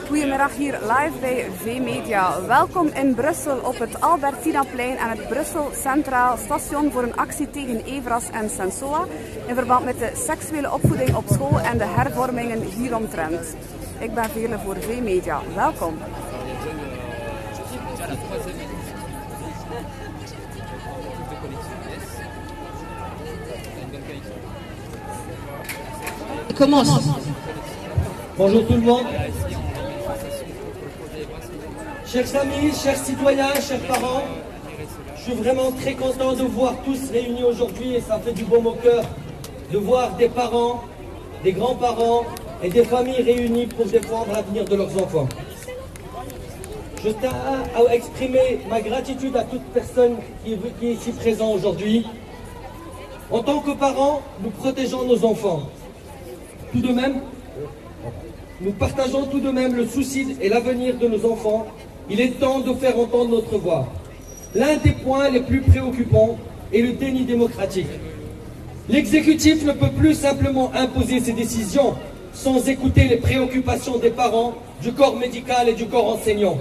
Goedemiddag hier live bij V-Media. Welkom in Brussel op het Albertinaplein en het Brussel Centraal Station voor een actie tegen Evras en Sensoa in verband met de seksuele opvoeding op school en de hervormingen hieromtrent. Ik ben Veerle voor V-Media. Welkom. Commence. Bonjour tout le monde. Chers amis, chers citoyens, chers parents, je suis vraiment très content de vous voir tous réunis aujourd'hui et ça fait du baume au cœur de voir des parents, des grands-parents et des familles réunies pour défendre l'avenir de leurs enfants. Je tiens à exprimer ma gratitude à toute personne qui est ici présent aujourd'hui. En tant que parents, nous protégeons nos enfants. Tout de même, nous partageons tout de même le souci et l'avenir de nos enfants. Il est temps de faire entendre notre voix. L'un des points les plus préoccupants est le déni démocratique. L'exécutif ne peut plus simplement imposer ses décisions sans écouter les préoccupations des parents, du corps médical et du corps enseignant.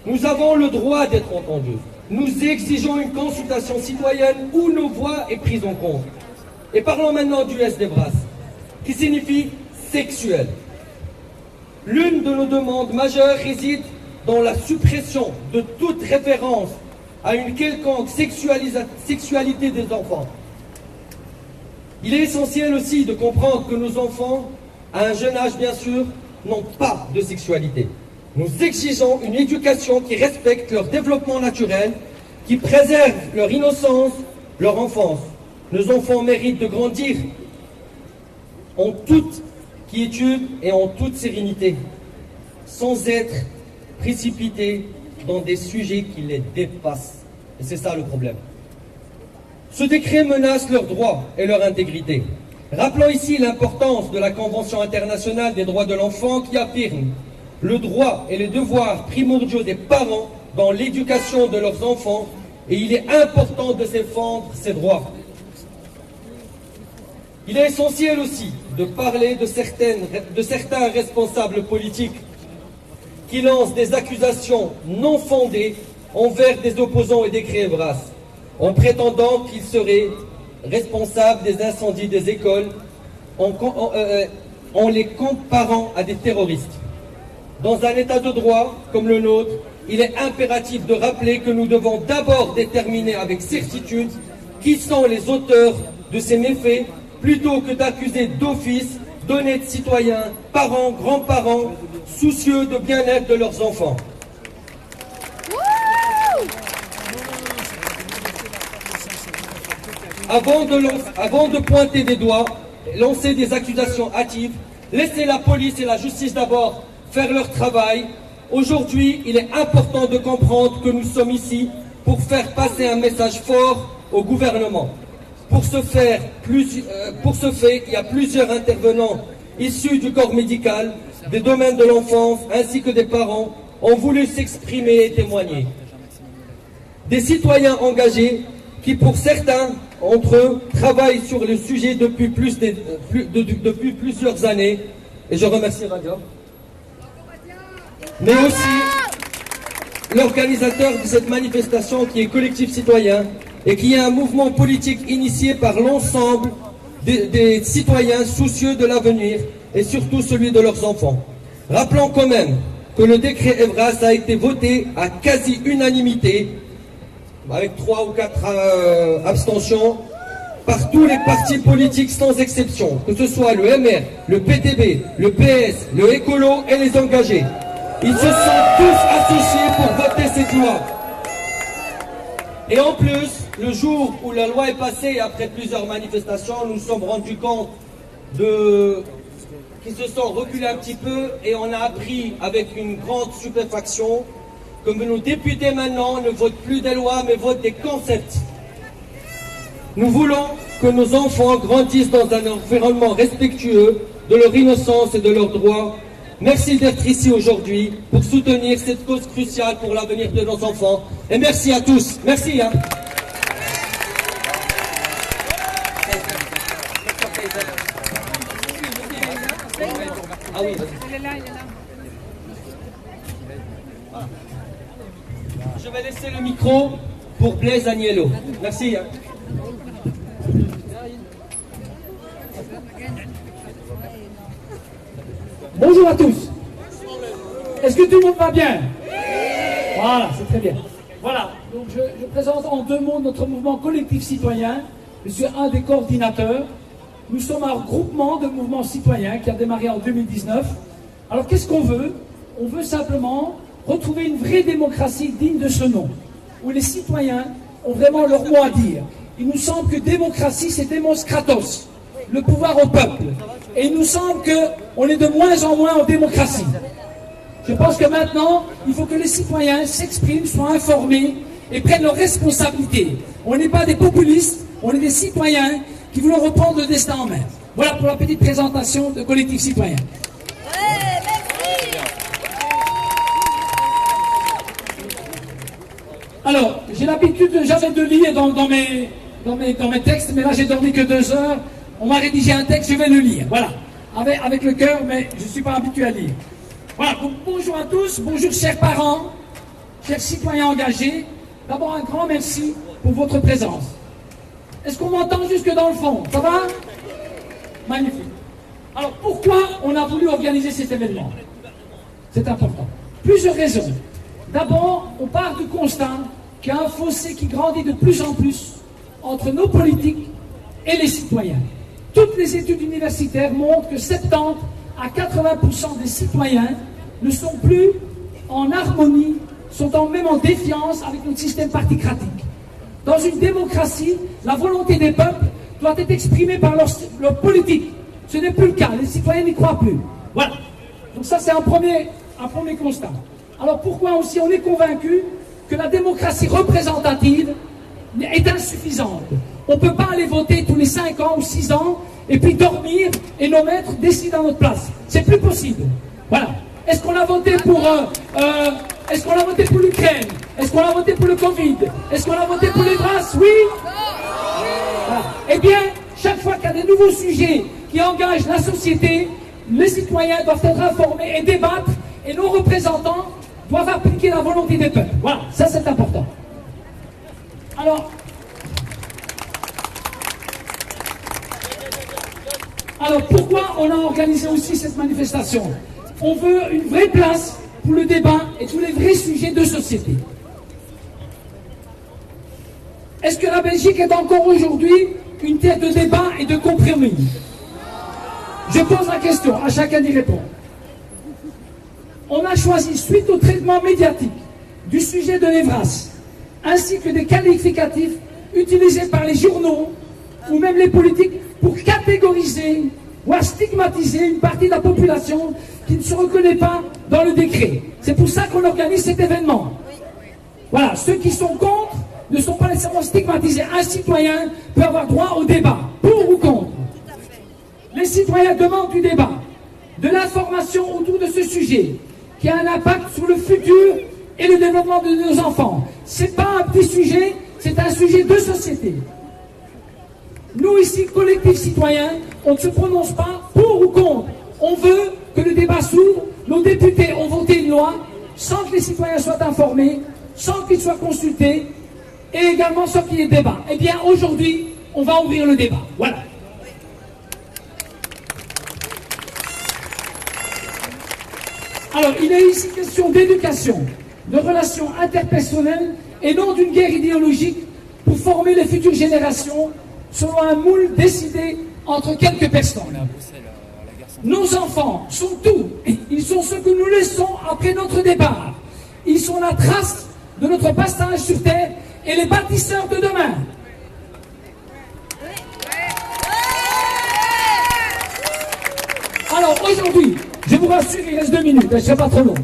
Nous avons le droit d'être entendus. Nous exigeons une consultation citoyenne où nos voix est prise en compte. Et parlons maintenant du SDVRAS, qui signifie sexuel. L'une de nos demandes majeures réside dans la suppression de toute référence à une quelconque sexualité des enfants. Il est essentiel aussi de comprendre que nos enfants, à un jeune âge bien sûr, n'ont pas de sexualité. Nous exigeons une éducation qui respecte leur développement naturel, qui préserve leur innocence, leur enfance. Nos enfants méritent de grandir en toute quiétude et en toute sérénité, sans être précipités dans des sujets qui les dépassent. Et c'est ça le problème. Ce décret menace leurs droits et leur intégrité. Rappelons ici l'importance de la Convention internationale des droits de l'enfant qui affirme le droit et les devoirs primordiaux des parents dans l'éducation de leurs enfants, et il est important de défendre ces droits. Il est essentiel aussi de parler de certains responsables politiques qui lancent des accusations non fondées envers des opposants et des Evras, en prétendant qu'ils seraient responsables des incendies des écoles, en les comparant à des terroristes. Dans un état de droit comme le nôtre, il est impératif de rappeler que nous devons d'abord déterminer avec certitude qui sont les auteurs de ces méfaits, plutôt que d'accuser d'office d'honnêtes citoyens, parents, grands-parents, soucieux de bien-être de leurs enfants. Avant de pointer des doigts, lancer des accusations hâtives, laissez la police et la justice d'abord faire leur travail. Aujourd'hui, il est important de comprendre que nous sommes ici pour faire passer un message fort au gouvernement. Pour ce fait, il y a plusieurs intervenants issus du corps médical, des domaines de l'enfance ainsi que des parents ont voulu s'exprimer et témoigner. Des citoyens engagés qui, pour certains entre eux, travaillent sur le sujet depuis plusieurs années. Et je remercie Radio. Mais aussi l'organisateur de cette manifestation qui est Collectif Citoyen et qui est un mouvement politique initié par l'ensemble des citoyens soucieux de l'avenir et surtout celui de leurs enfants. Rappelons quand même que le décret Evras a été voté à quasi-unanimité, avec 3 ou 4 abstentions, par tous les partis politiques sans exception, que ce soit le MR, le PTB, le PS, le Écolo et les engagés. Ils se sont tous associés pour voter cette loi. Et en plus, le jour où la loi est passée, après plusieurs manifestations, nous nous sommes rendus compte qu'ils se sont reculés un petit peu et on a appris avec une grande stupéfaction que nos députés maintenant ne votent plus des lois mais votent des concepts. Nous voulons que nos enfants grandissent dans un environnement respectueux de leur innocence et de leurs droits. Merci d'être ici aujourd'hui pour soutenir cette cause cruciale pour l'avenir de nos enfants. Et merci à tous. Merci. Ah oui, vas-y. Je vais laisser le micro pour Blaise Agnello. Merci. Bonjour à tous. Est-ce que tout le monde va bien? Voilà, c'est très bien. Voilà, donc je présente en 2 mots notre mouvement collectif citoyen. Je suis un des coordinateurs. Nous sommes un regroupement de mouvements citoyens qui a démarré en 2019. Alors qu'est-ce qu'on veut? On veut simplement retrouver une vraie démocratie digne de ce nom, où les citoyens ont vraiment leur mot à dire. Il nous semble que démocratie, c'est démos kratos, le pouvoir au peuple. Et il nous semble qu'on est de moins en moins en démocratie. Je pense que maintenant, il faut que les citoyens s'expriment, soient informés et prennent leurs responsabilités. On n'est pas des populistes, on est des citoyens qui voulons reprendre le destin en main. Voilà pour la petite présentation de Collectif Citoyen. Alors, j'ai l'habitude jamais de lire dans mes textes, mais là j'ai dormi que 2 heures. On m'a rédigé un texte, je vais le lire. Voilà, avec le cœur, mais je ne suis pas habitué à lire. Voilà, donc, bonjour à tous, bonjour chers parents, chers citoyens engagés. D'abord un grand merci pour votre présence. Est-ce qu'on m'entend jusque dans le fond? Ça va? Magnifique. Alors pourquoi on a voulu organiser cet événement? C'est important. Plusieurs raisons. D'abord, on part du constat qu'il y a un fossé qui grandit de plus en plus entre nos politiques et les citoyens. Toutes les études universitaires montrent que 70 à 80% des citoyens ne sont plus en harmonie, sont même en défiance avec notre système particratique. Dans une démocratie, la volonté des peuples doit être exprimée par leur politique. Ce n'est plus le cas, les citoyens n'y croient plus. Voilà. Donc ça, c'est un premier constat. Alors pourquoi aussi on est convaincu que la démocratie représentative est insuffisante? On ne peut pas aller voter tous les 5 ans ou 6 ans et puis dormir et nos maîtres décident à notre place. C'est plus possible. Voilà. Est-ce qu'on a voté pour l'Ukraine? Est-ce qu'on a voté pour le Covid? Est-ce qu'on a voté pour les grâces? Oui. Voilà. Eh bien, chaque fois qu'il y a des nouveaux sujets qui engagent la société, les citoyens doivent être informés et débattre, et nos représentants doivent appliquer la volonté des peuples. Voilà, ça c'est important. Alors pourquoi on a organisé aussi cette manifestation? On veut une vraie place pour le débat et tous les vrais sujets de société. Est-ce que la Belgique est encore aujourd'hui une terre de débat et de compromis? Je pose la question, à chacun d'y répondre. On a choisi, suite au traitement médiatique du sujet de l'Evras, ainsi que des qualificatifs utilisés par les journaux ou même les politiques pour catégoriser ou à stigmatiser une partie de la population qui ne se reconnaît pas dans le décret. C'est pour ça qu'on organise cet événement. Voilà, ceux qui sont contre ne sont pas nécessairement stigmatisés. Un citoyen peut avoir droit au débat, pour ou contre. Les citoyens demandent du débat, de l'information autour de ce sujet, qui a un impact sur le futur et le développement de nos enfants. Ce n'est pas un petit sujet, c'est un sujet de société. Nous ici, collectif citoyen, on ne se prononce pas pour ou contre. On veut que le débat s'ouvre. Nos députés ont voté une loi sans que les citoyens soient informés, sans qu'ils soient consultés, et également sans qu'il y ait débat. Eh bien, aujourd'hui, on va ouvrir le débat. Voilà. Alors, il est ici question d'éducation, de relations interpersonnelles et non d'une guerre idéologique pour former les futures générations selon un moule décidé entre quelques personnes. Nos enfants sont tout. Ils sont ce que nous laissons après notre départ. Ils sont la trace de notre passage sur Terre et les bâtisseurs de demain. Alors aujourd'hui, je vous rassure, il reste 2 minutes, je ne serai pas trop long.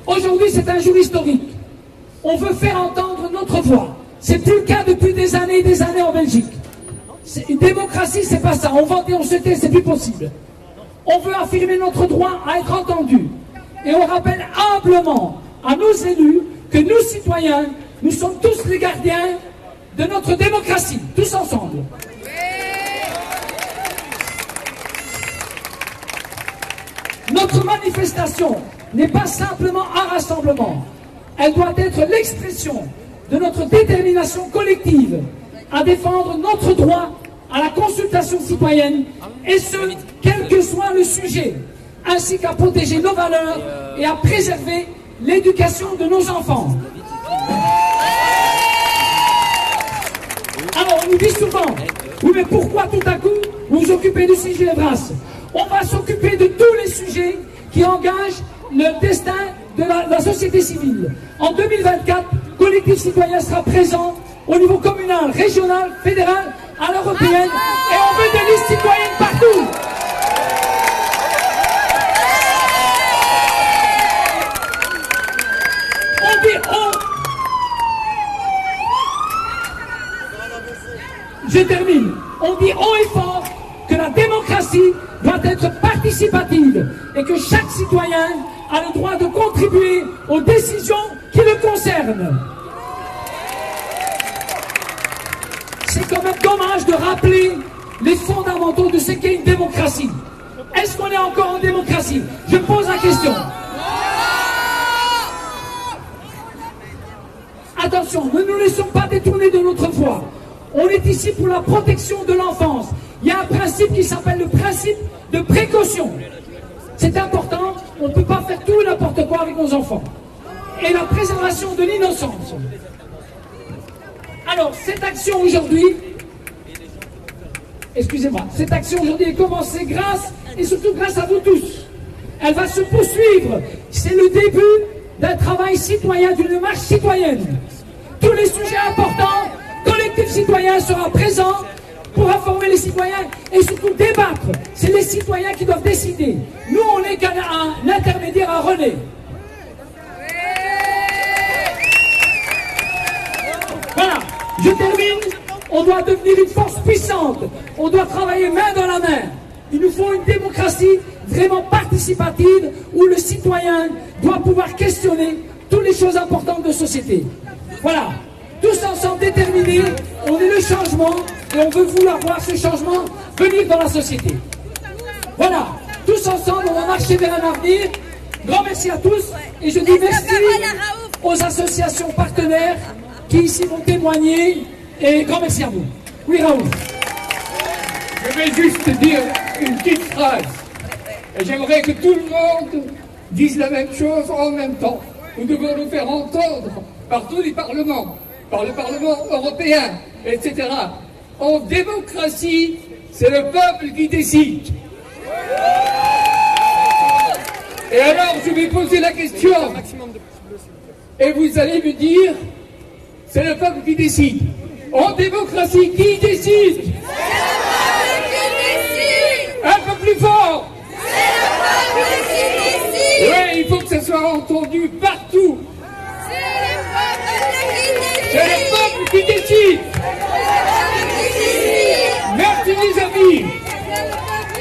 Aujourd'hui, c'est un jour historique. On veut faire entendre notre voix. C'est plus le cas depuis des années et des années en Belgique. Une démocratie, c'est pas ça. On vote et on se tait, c'est plus possible. On veut affirmer notre droit à être entendu. Et on rappelle humblement à nos élus que nous, citoyens, nous sommes tous les gardiens de notre démocratie, tous ensemble. Notre notre manifestation n'est pas simplement un rassemblement. Elle doit être l'expression de notre détermination collective à défendre notre droit à la consultation citoyenne, et ce, quel que soit le sujet, ainsi qu'à protéger nos valeurs et à préserver l'éducation de nos enfants. Alors on nous dit souvent, oui mais pourquoi tout à coup vous vous occupez du sujet Evras? On va s'occuper de tous les sujets qui engagent le destin de la société civile. En 2024, Collectif Citoyen sera présent au niveau communal, régional, fédéral, à l'européenne, et on veut des listes citoyennes partout. Je termine. On dit haut et fort que la démocratie doit être participative et que chaque citoyen a le droit de contribuer aux décisions qui le concernent. C'est quand même dommage de rappeler les fondamentaux de ce qu'est une démocratie. Est-ce qu'on est encore en démocratie? Je pose la question. Attention, ne nous laissons pas détourner de notre foi. On est ici pour la protection de l'enfance. Il y a un principe qui s'appelle le principe de précaution. C'est important, on ne peut pas faire tout et n'importe quoi avec nos enfants. Et la préservation de l'innocence. Alors, cette action aujourd'hui, cette action aujourd'hui est commencée grâce, et surtout grâce à vous tous. Elle va se poursuivre. C'est le début d'un travail citoyen, d'une marche citoyenne. Tous les sujets importants, Collectif Citoyen sera présent pour informer les citoyens et surtout débattre. C'est les citoyens qui doivent décider. Nous, on n'est qu'un intermédiaire à relais. Voilà, je termine. On doit devenir une force puissante. On doit travailler main dans la main. Il nous faut une démocratie vraiment participative où le citoyen doit pouvoir questionner toutes les choses importantes de société. Voilà. Tous ensemble déterminés, on est le changement et on veut vouloir voir ce changement venir dans la société. Voilà, tous ensemble, on va marcher vers un avenir. Grand merci à tous et je dis merci aux associations partenaires qui ici vont témoigner et grand merci à vous. Oui, Raoul. Je vais juste dire une petite phrase. Et j'aimerais que tout le monde dise la même chose en même temps. Nous devons nous faire entendre par tous les parlements, par le Parlement européen, etc. En démocratie, c'est le peuple qui décide. Et alors, je vais poser la question. Et vous allez me dire, c'est le peuple qui décide. En démocratie, qui décide? C'est le peuple qui décide. Un peu plus fort. C'est le peuple qui décide. Oui, il faut que ça soit entendu partout. C'est le peuple qui décide. Merci les amis.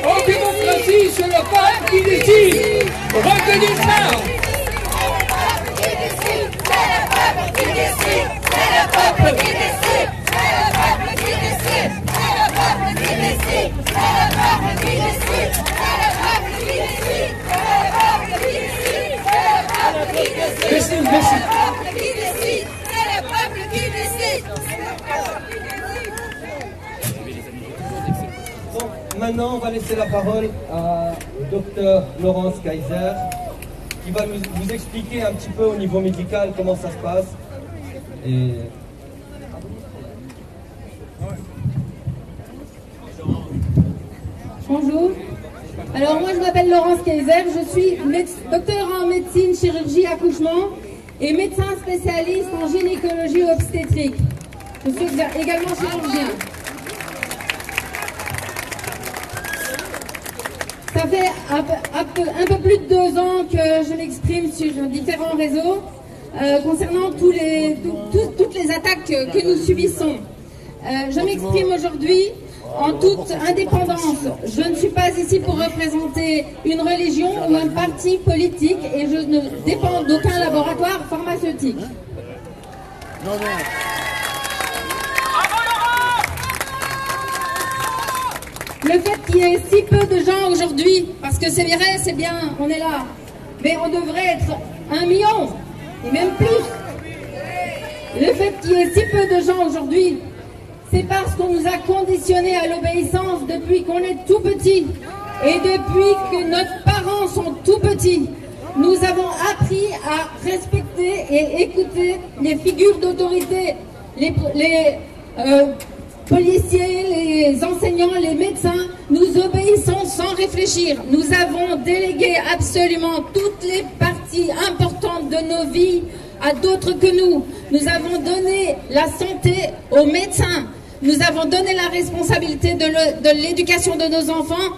En démocratie, c'est le peuple qui décide. Retenez ça. C'est le peuple qui décide. C'est le peuple qui décide. C'est le peuple qui décide. C'est le peuple qui décide. C'est le peuple qui décide. C'est le peuple qui décide. C'est le peuple qui décide. Merci, merci. Maintenant, on va laisser la parole à Dr Laurence Kaiser, qui va vous expliquer un petit peu au niveau médical comment ça se passe. Et... Bonjour. Alors moi je m'appelle Laurence Kaiser, je suis docteur en médecine, chirurgie, accouchement et médecin spécialiste en gynécologie obstétrique. Je suis également chirurgien. Ça fait un peu plus de 2 ans que je m'exprime sur différents réseaux concernant toutes les attaques que nous subissons. Je m'exprime aujourd'hui en toute indépendance. Je ne suis pas ici pour représenter une religion ou un parti politique et je ne dépends d'aucun laboratoire pharmaceutique. Le fait qu'il y ait si peu de gens aujourd'hui, parce Parce que c'est vrai, c'est bien, on est là. Mais on devrait être 1 million, et même plus. Le fait qu'il y ait si peu de gens aujourd'hui, c'est parce qu'on nous a conditionnés à l'obéissance depuis qu'on est tout petit. Et depuis que nos parents sont tout petits, nous avons appris à respecter et écouter les figures d'autorité, les policiers, les enseignants, les médecins. Nous obéissons sans réfléchir. Nous avons délégué absolument toutes les parties importantes de nos vies à d'autres que nous. Nous avons donné la santé aux médecins. Nous avons donné la responsabilité de l'éducation de nos enfants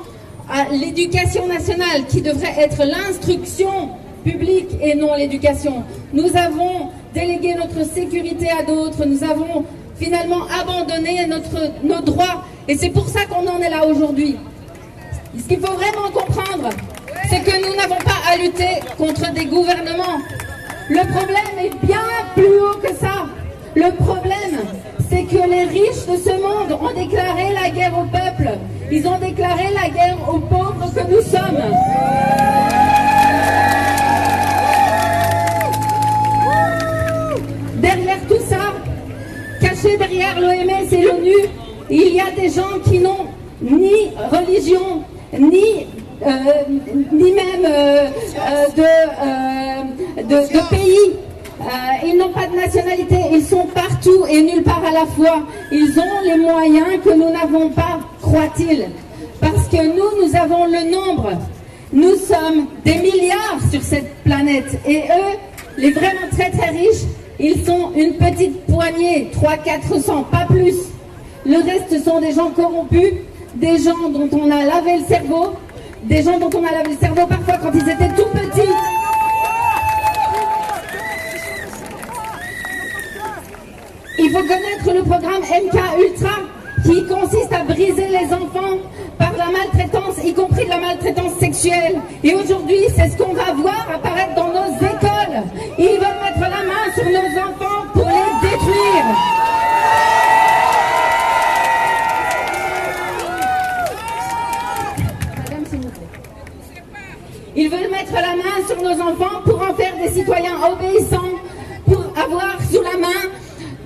à l'éducation nationale, qui devrait être l'instruction publique et non l'éducation. Nous avons délégué notre sécurité à d'autres. Nous avons finalement abandonné nos droits. Et c'est pour ça qu'on en est là aujourd'hui. Ce qu'il faut vraiment comprendre, c'est que nous n'avons pas à lutter contre des gouvernements. Le problème est bien plus haut que ça. Le problème, c'est que les riches de ce monde ont déclaré la guerre au peuple. Ils ont déclaré la guerre aux pauvres que nous sommes. Derrière tout ça, caché derrière l'OMS et l'ONU, il y a des gens qui n'ont ni religion, ni même de pays. Ils n'ont pas de nationalité, ils sont partout et nulle part à la fois. Ils ont les moyens que nous n'avons pas, croient-ils. Parce que nous avons le nombre. Nous sommes des milliards sur cette planète. Et eux, les vraiment très très riches, ils sont une petite poignée, 300-400, pas plus. Le reste sont des gens corrompus, des gens dont on a lavé le cerveau, des gens dont on a lavé le cerveau parfois quand ils étaient tout petits. Il faut connaître le programme MK Ultra qui consiste à briser les enfants par la maltraitance, y compris de la maltraitance sexuelle. Et aujourd'hui, c'est ce qu'on va voir apparaître dans nos écoles. Ils veulent mettre la main sur nos enfants pour les détruire. Madame, s'il vous plaît. Ils veulent mettre la main sur nos enfants pour en faire des citoyens obéissants, pour avoir sous la main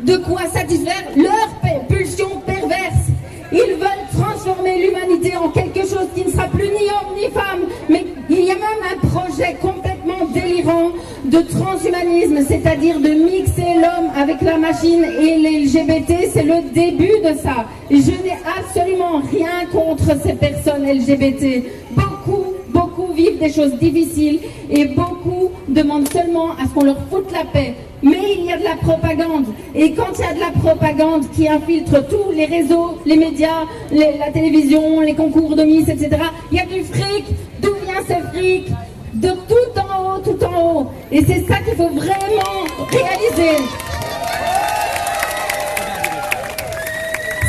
de quoi satisfaire leurs pulsions perverses. Ils veulent transformer l'humanité en quelque chose qui ne sera plus ni homme ni femme. Mais il y a même un projet complètement délirant de transhumanisme, c'est-à-dire de mixer l'homme avec la machine et les LGBT. C'est le début de ça. Je n'ai absolument rien contre ces personnes LGBT. Beaucoup vivent des choses difficiles et beaucoup demandent seulement à ce qu'on leur foute la paix. Mais il y a de la propagande. Et quand il y a de la propagande qui infiltre tous les réseaux, les médias, la télévision, les concours de Miss, etc., il y a du fric. D'où vient ce fric? De tout en haut, tout en haut. Et c'est ça qu'il faut vraiment réaliser.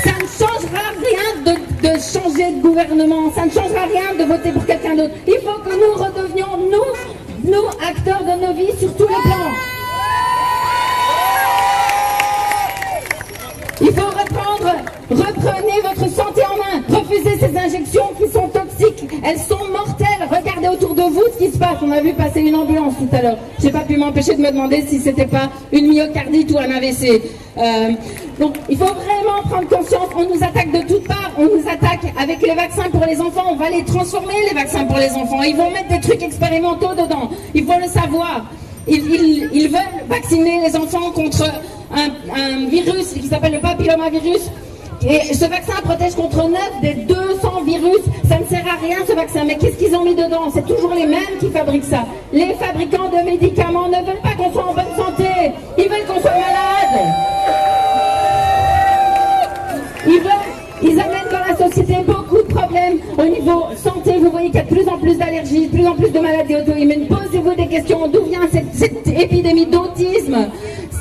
Ça ne changera rien de changer de gouvernement. Ça ne changera rien de voter pour quelqu'un d'autre. Il faut que nous redevenions, nous, acteurs de nos vies sur tous les plans. Il faut reprenez votre santé en main, refusez ces injections qui sont toxiques, elles sont mortelles. Regardez autour de vous ce qui se passe. On a vu passer une ambulance tout à l'heure. J'ai pas pu m'empêcher de me demander si c'était pas une myocardite ou un AVC. Donc il faut vraiment prendre conscience. On nous attaque de toutes parts. On nous attaque avec les vaccins pour les enfants. On va les transformer, les vaccins pour les enfants. Ils vont mettre des trucs expérimentaux dedans. Il faut le savoir. Ils veulent vacciner les enfants contre un virus qui s'appelle le papillomavirus. Et ce vaccin protège contre 9 des 200 virus. Ça ne sert à rien ce vaccin. Mais qu'est-ce qu'ils ont mis dedans? C'est toujours les mêmes qui fabriquent ça. Les fabricants de médicaments ne veulent pas qu'on soit en bonne santé. Ils veulent qu'on soit malade. Ils amènent dans la société beaucoup de problèmes au niveau santé. Vous voyez qu'il y a de plus en plus d'allergies, de plus en plus de maladies auto-immunes. Posez-vous des questions. D'où vient cette épidémie d'autisme?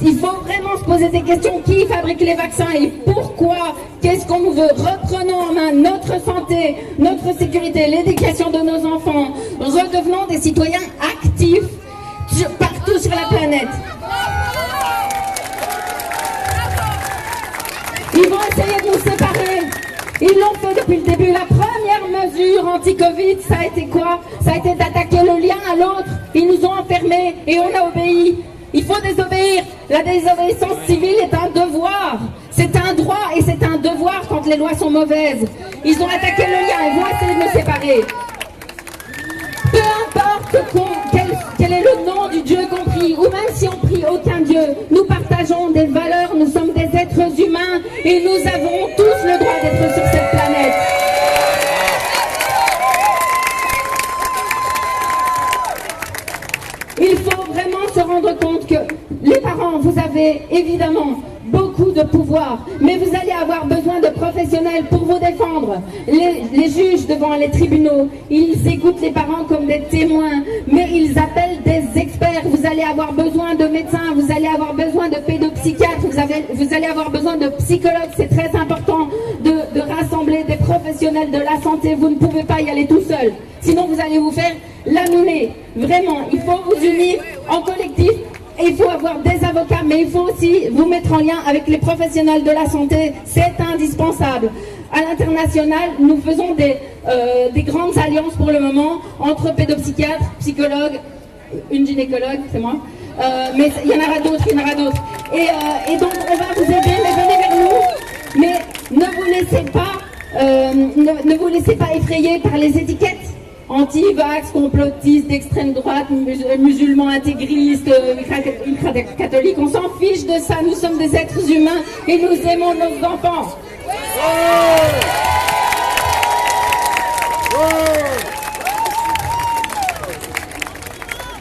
Il faut vraiment se poser des questions. Qui fabrique les vaccins et pourquoi? Qu'est-ce qu'on nous veut? Reprenons en main notre santé, notre sécurité, l'éducation de nos enfants. Redevenons des citoyens actifs partout sur la planète. Ils vont essayer de nous séparer. Ils l'ont fait depuis le début. La première mesure anti-Covid, ça a été quoi? Ça a été d'attaquer le lien à l'autre. Ils nous ont enfermés et on a obéi. Il faut désobéir. La désobéissance civile est un devoir. C'est un droit et c'est un devoir quand les lois sont mauvaises. Ils ont attaqué le lien et vont essayer de nous séparer. Peu importe quel est le nom du Dieu qu'on prie, ou même si on prie aucun Dieu, nous partageons des valeurs, nous sommes des êtres humains et nous avons tous le droit d'être sur cette planète. Il faut vraiment se rendre compte que les parents, vous avez évidemment beaucoup de pouvoir, mais vous allez avoir besoin de professionnels pour vous défendre. Les juges devant les tribunaux, ils écoutent les parents comme des témoins, mais ils appellent des experts. Vous allez avoir besoin de médecins, vous allez avoir besoin de pédopsychiatres, vous allez avoir besoin de psychologues. C'est très important de rassembler des professionnels de la santé. Vous ne pouvez pas y aller tout seul, sinon vous allez vous faire laminer. Vraiment, il faut vous unir en collectif. Et il faut avoir des avocats, mais il faut aussi vous mettre en lien avec les professionnels de la santé. C'est indispensable. À l'international, nous faisons des grandes alliances pour le moment entre pédopsychiatres, psychologues, une gynécologue, c'est moi. Mais il y en aura d'autres, Et donc on va vous aider, mais venez vers nous. Mais ne vous laissez pas effrayer par les étiquettes. Anti-vax, complotistes, d'extrême droite, musulmans intégristes, catholiques, on s'en fiche de ça. Nous sommes des êtres humains et nous aimons nos enfants.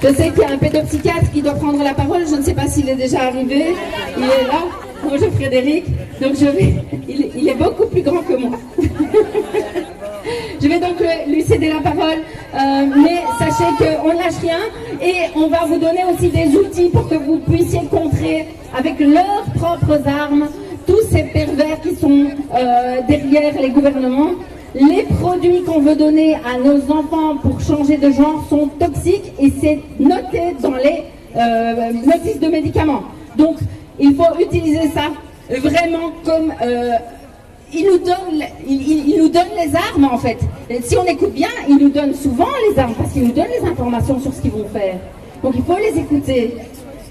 Je sais qu'il y a un pédopsychiatre qui doit prendre la parole. Je ne sais pas s'il est déjà arrivé. Il est là. Bonjour Frédéric. Donc il est beaucoup plus grand que moi. Je vais donc lui céder la parole, mais sachez qu'on ne lâche rien et on va vous donner aussi des outils pour que vous puissiez contrer avec leurs propres armes tous ces pervers qui sont derrière les gouvernements. Les produits qu'on veut donner à nos enfants pour changer de genre sont toxiques et c'est noté dans les notices de médicaments. Donc il faut utiliser ça vraiment comme... Il nous donne les armes en fait. Et si on écoute bien, il nous donne souvent les armes parce qu'il nous donne les informations sur ce qu'ils vont faire. Donc il faut les écouter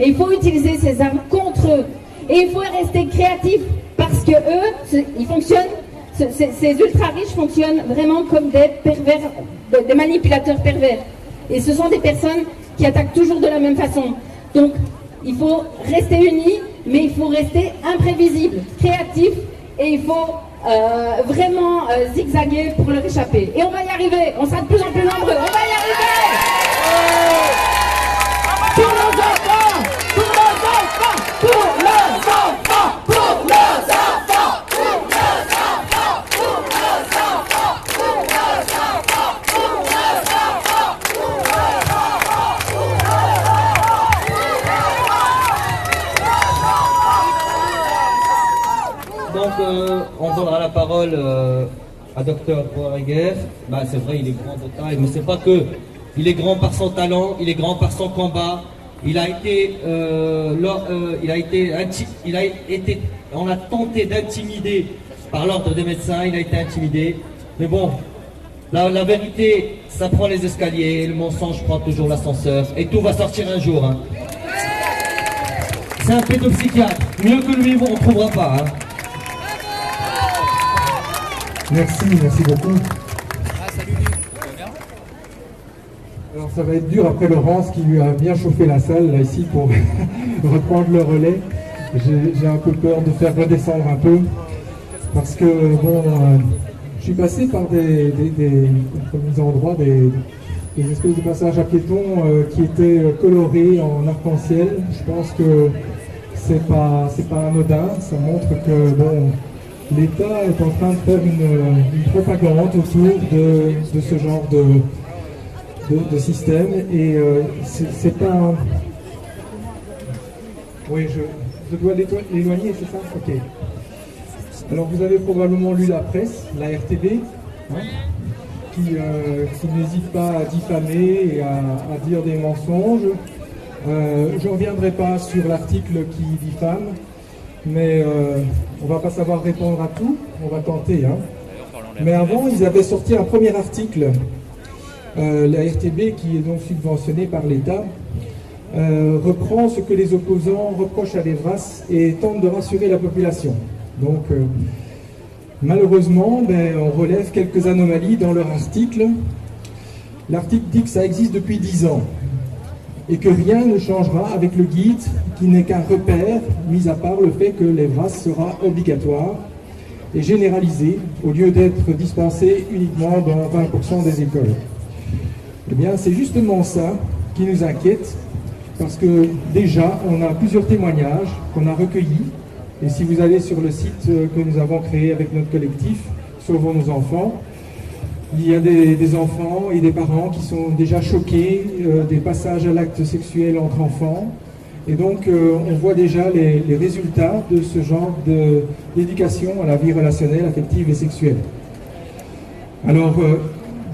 et il faut utiliser ces armes contre eux. Et il faut rester créatif parce que eux, ils fonctionnent. Ces ultra riches fonctionnent vraiment comme des pervers, des manipulateurs pervers. Et ce sont des personnes qui attaquent toujours de la même façon. Donc il faut rester unis, mais il faut rester imprévisible, créatif. Et il faut vraiment zigzaguer pour leur échapper. Et on va y arriver, on sera de plus en plus nombreux, on va y arriver. Pour nos enfants, pour nos enfants, pour nos enfants, pour nos enfants, pour nos enfants, pour nos enfants, pour nos enfants, pour nos enfants. Donc on donnera la parole à Dr Poirier. Bah, c'est vrai, il est grand de taille, mais c'est pas que. Il est grand par son talent, il est grand par son combat. On a tenté d'intimider par l'ordre des médecins, il a été intimidé. Mais bon, la vérité, ça prend les escaliers, le mensonge prend toujours l'ascenseur, et tout va sortir un jour. Hein. C'est un pédopsychiatre, mieux que lui, on ne trouvera pas. Hein. Merci beaucoup. Alors ça va être dur après Laurence qui lui a bien chauffé la salle là ici pour reprendre le relais. J'ai un peu peur de faire redescendre un peu parce que bon, je suis passé par des mises en droit, des espèces de passages à piétons qui étaient colorés en arc-en-ciel. Je pense que c'est pas anodin. Ça montre que bon, l'État est en train de faire une propagande autour de ce genre de système et c'est pas un... Oui, je dois l'éloigner, c'est ça? Ok. Alors vous avez probablement lu la presse, la RTB, hein, qui n'hésite pas à diffamer et à dire des mensonges. Je ne reviendrai pas sur l'article qui diffame, mais on va pas savoir répondre à tout, on va tenter. Hein. Mais avant, ils avaient sorti un premier article. La RTB, qui est donc subventionnée par l'État, reprend ce que les opposants reprochent à l'Evras et tente de rassurer la population. Donc, malheureusement, on relève quelques anomalies dans leur article. L'article dit que ça existe depuis 10 ans et que rien ne changera avec le guide, qui n'est qu'un repère, mis à part le fait que l'Evras sera obligatoire et généralisé, au lieu d'être dispensé uniquement dans 20% des écoles. Eh bien, c'est justement ça qui nous inquiète, parce que déjà, on a plusieurs témoignages qu'on a recueillis, et si vous allez sur le site que nous avons créé avec notre collectif, Sauvons nos enfants, il y a des enfants et des parents qui sont déjà choqués des passages à l'acte sexuel entre enfants, et donc on voit déjà les résultats de ce genre d'éducation à la vie relationnelle, affective et sexuelle. Alors,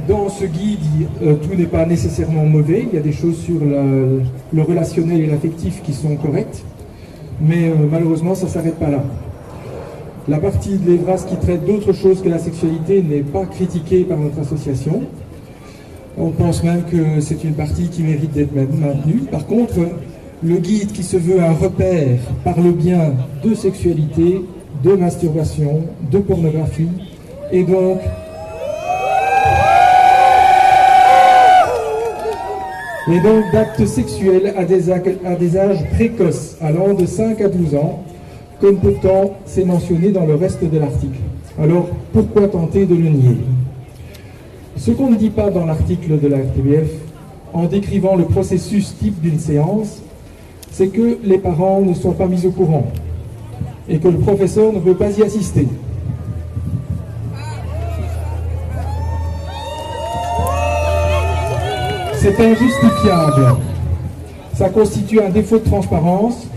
dans ce guide, tout n'est pas nécessairement mauvais. Il y a des choses sur le relationnel et l'affectif qui sont correctes, mais malheureusement, ça ne s'arrête pas là. La partie de l'Evras qui traite d'autres choses que la sexualité n'est pas critiquée par notre association. On pense même que c'est une partie qui mérite d'être maintenue. Par contre, le guide qui se veut un repère parle bien de sexualité, de masturbation, de pornographie, et donc d'actes sexuels à des âges précoces, allant de 5 à 12 ans, comme pourtant c'est mentionné dans le reste de l'article. Alors, pourquoi tenter de le nier? Ce qu'on ne dit pas dans l'article de la RTBF, en décrivant le processus type d'une séance, c'est que les parents ne sont pas mis au courant et que le professeur ne veut pas y assister. C'est injustifiable. Ça constitue un défaut de transparence,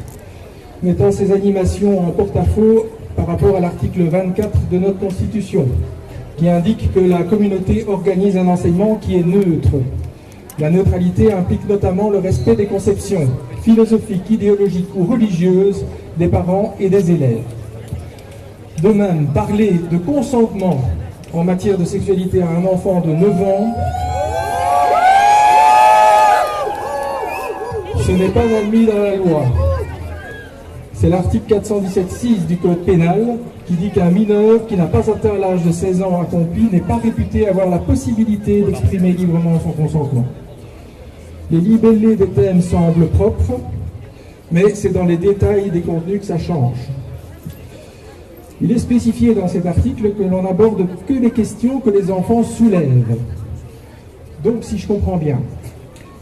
mettant ces animations en porte-à-faux par rapport à l'article 24 de notre Constitution, qui indique que la communauté organise un enseignement qui est neutre. La neutralité implique notamment le respect des conceptions philosophiques, idéologiques ou religieuses des parents et des élèves. De même, parler de consentement en matière de sexualité à un enfant de 9 ans, ce n'est pas admis dans la loi. C'est l'article 417.6 du Code pénal qui dit qu'un mineur qui n'a pas atteint l'âge de 16 ans accompli n'est pas réputé avoir la possibilité d'exprimer librement son consentement. Les libellés des thèmes semblent propres, mais c'est dans les détails des contenus que ça change. Il est spécifié dans cet article que l'on n'aborde que les questions que les enfants soulèvent. Donc, si je comprends bien,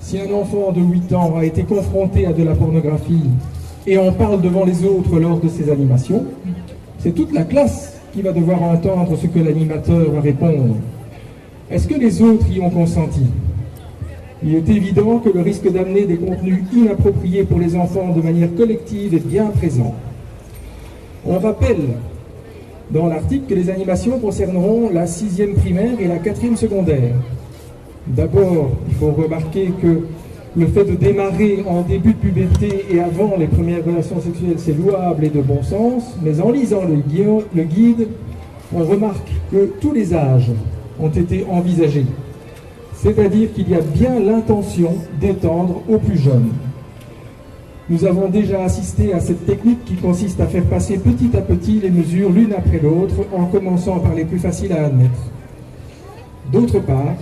si un enfant de 8 ans a été confronté à de la pornographie et on parle devant les autres lors de ces animations, c'est toute la classe qui va devoir entendre ce que l'animateur va répondre. Est-ce que les autres y ont consenti? Il est évident que le risque d'amener des contenus inappropriés pour les enfants de manière collective est bien présent. On rappelle dans l'article que les animations concerneront la 6e primaire et la 4e secondaire. D'abord, il faut remarquer que le fait de démarrer en début de puberté et avant les premières relations sexuelles, c'est louable et de bon sens, mais en lisant le guide, on remarque que tous les âges ont été envisagés. C'est-à-dire qu'il y a bien l'intention d'étendre aux plus jeunes. Nous avons déjà assisté à cette technique qui consiste à faire passer petit à petit les mesures l'une après l'autre, en commençant par les plus faciles à admettre. D'autre part,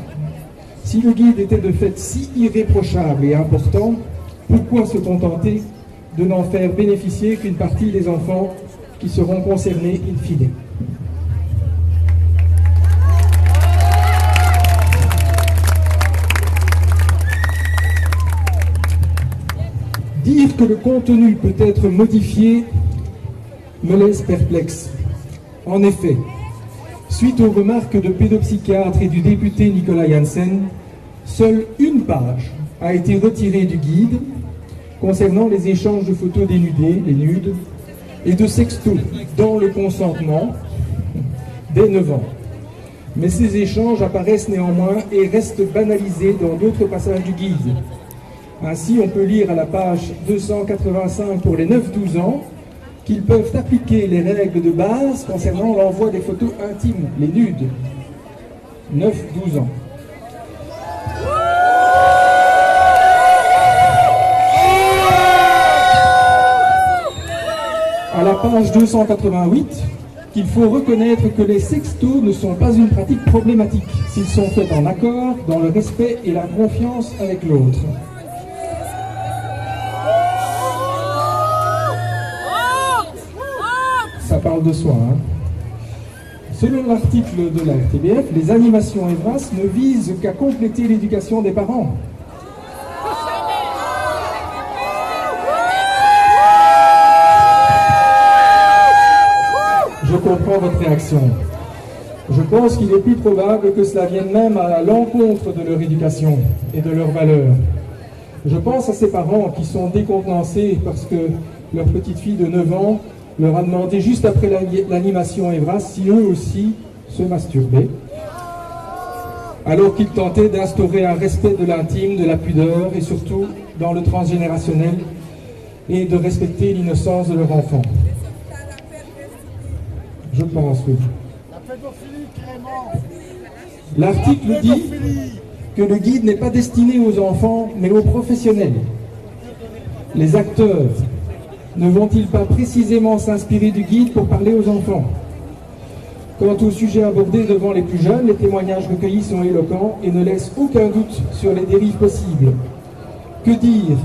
si le guide était de fait si irréprochable et important, pourquoi se contenter de n'en faire bénéficier qu'une partie des enfants qui seront concernés in fine? Dire que le contenu peut être modifié me laisse perplexe. En effet, suite aux remarques de pédopsychiatre et du député Nicolas Janssen, seule une page a été retirée du guide concernant les échanges de photos dénudées, les nudes, et de sextos dans le consentement dès 9 ans. Mais ces échanges apparaissent néanmoins et restent banalisés dans d'autres passages du guide. Ainsi, on peut lire à la page 285 pour les 9-12 ans qu'ils peuvent appliquer les règles de base concernant l'envoi des photos intimes, les nudes. 9-12 ans. À la page 288, qu'il faut reconnaître que les sextos ne sont pas une pratique problématique s'ils sont faits en accord, dans le respect et la confiance avec l'autre. Ça parle de soi, hein. Selon l'article de la RTBF, les animations Evras ne visent qu'à compléter l'éducation des parents. Je comprends votre réaction. Je pense qu'il est plus probable que cela vienne même à l'encontre de leur éducation et de leurs valeurs. Je pense à ces parents qui sont décontenancés parce que leur petite fille de 9 ans leur a demandé juste après l'animation Evras si eux aussi se masturbaient, alors qu'ils tentaient d'instaurer un respect de l'intime, de la pudeur et surtout dans le transgénérationnel et de respecter l'innocence de leur enfant. Je pense, oui. L'article dit que le guide n'est pas destiné aux enfants, mais aux professionnels. Les acteurs ne vont-ils pas précisément s'inspirer du guide pour parler aux enfants? Quant au sujet abordé devant les plus jeunes, les témoignages recueillis sont éloquents et ne laissent aucun doute sur les dérives possibles. Que dire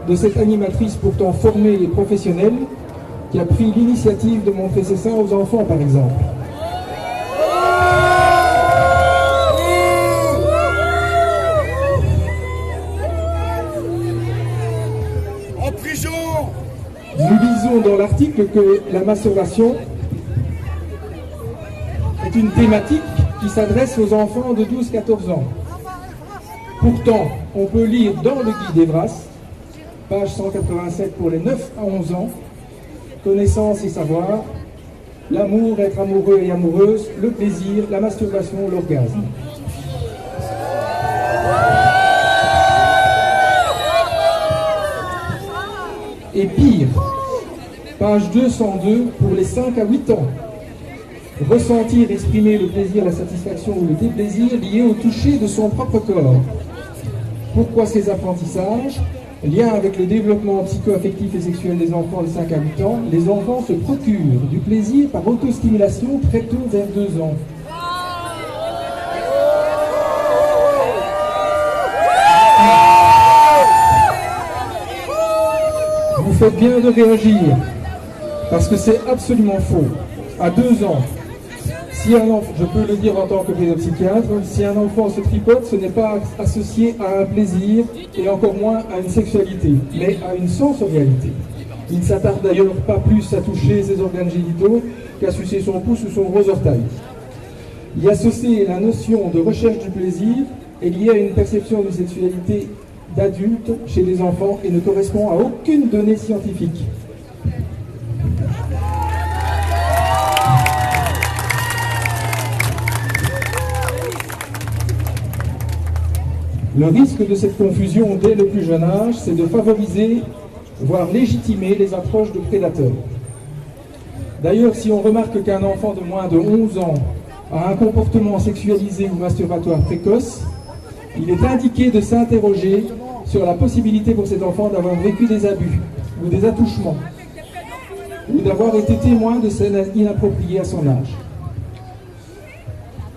de cette animatrice pourtant formée et professionnelle qui a pris l'initiative de montrer ses seins aux enfants, par exemple? En prison! Nous lisons dans l'article que la masturbation est une thématique qui s'adresse aux enfants de 12-14 ans. Pourtant, on peut lire dans le guide Evras, page 187 pour les 9 à 11 ans, connaissance et savoir, l'amour, être amoureux et amoureuse, le plaisir, la masturbation, l'orgasme. Et pire, page 202 pour les 5 à 8 ans. Ressentir, exprimer le plaisir, la satisfaction ou le déplaisir liés au toucher de son propre corps. Pourquoi ces apprentissages? Lien avec le développement psycho-affectif et sexuel des enfants de 5 à 8 ans, les enfants se procurent du plaisir par autostimulation très tôt, vers 2 ans. Vous faites bien de réagir, parce que c'est absolument faux. À 2 ans, si un enfant, je peux le dire en tant que pédopsychiatre, si un enfant se tripote, ce n'est pas associé à un plaisir et encore moins à une sexualité, mais à une sensorialité. Il ne s'attarde d'ailleurs pas plus à toucher ses organes génitaux qu'à sucer son pouce ou son gros orteil. Y associer la notion de recherche du plaisir est liée à une perception de sexualité d'adulte chez les enfants et ne correspond à aucune donnée scientifique. Le risque de cette confusion dès le plus jeune âge, c'est de favoriser, voire légitimer les approches de prédateurs. D'ailleurs, si on remarque qu'un enfant de moins de 11 ans a un comportement sexualisé ou masturbatoire précoce, il est indiqué de s'interroger sur la possibilité pour cet enfant d'avoir vécu des abus ou des attouchements, ou d'avoir été témoin de scènes inappropriées à son âge.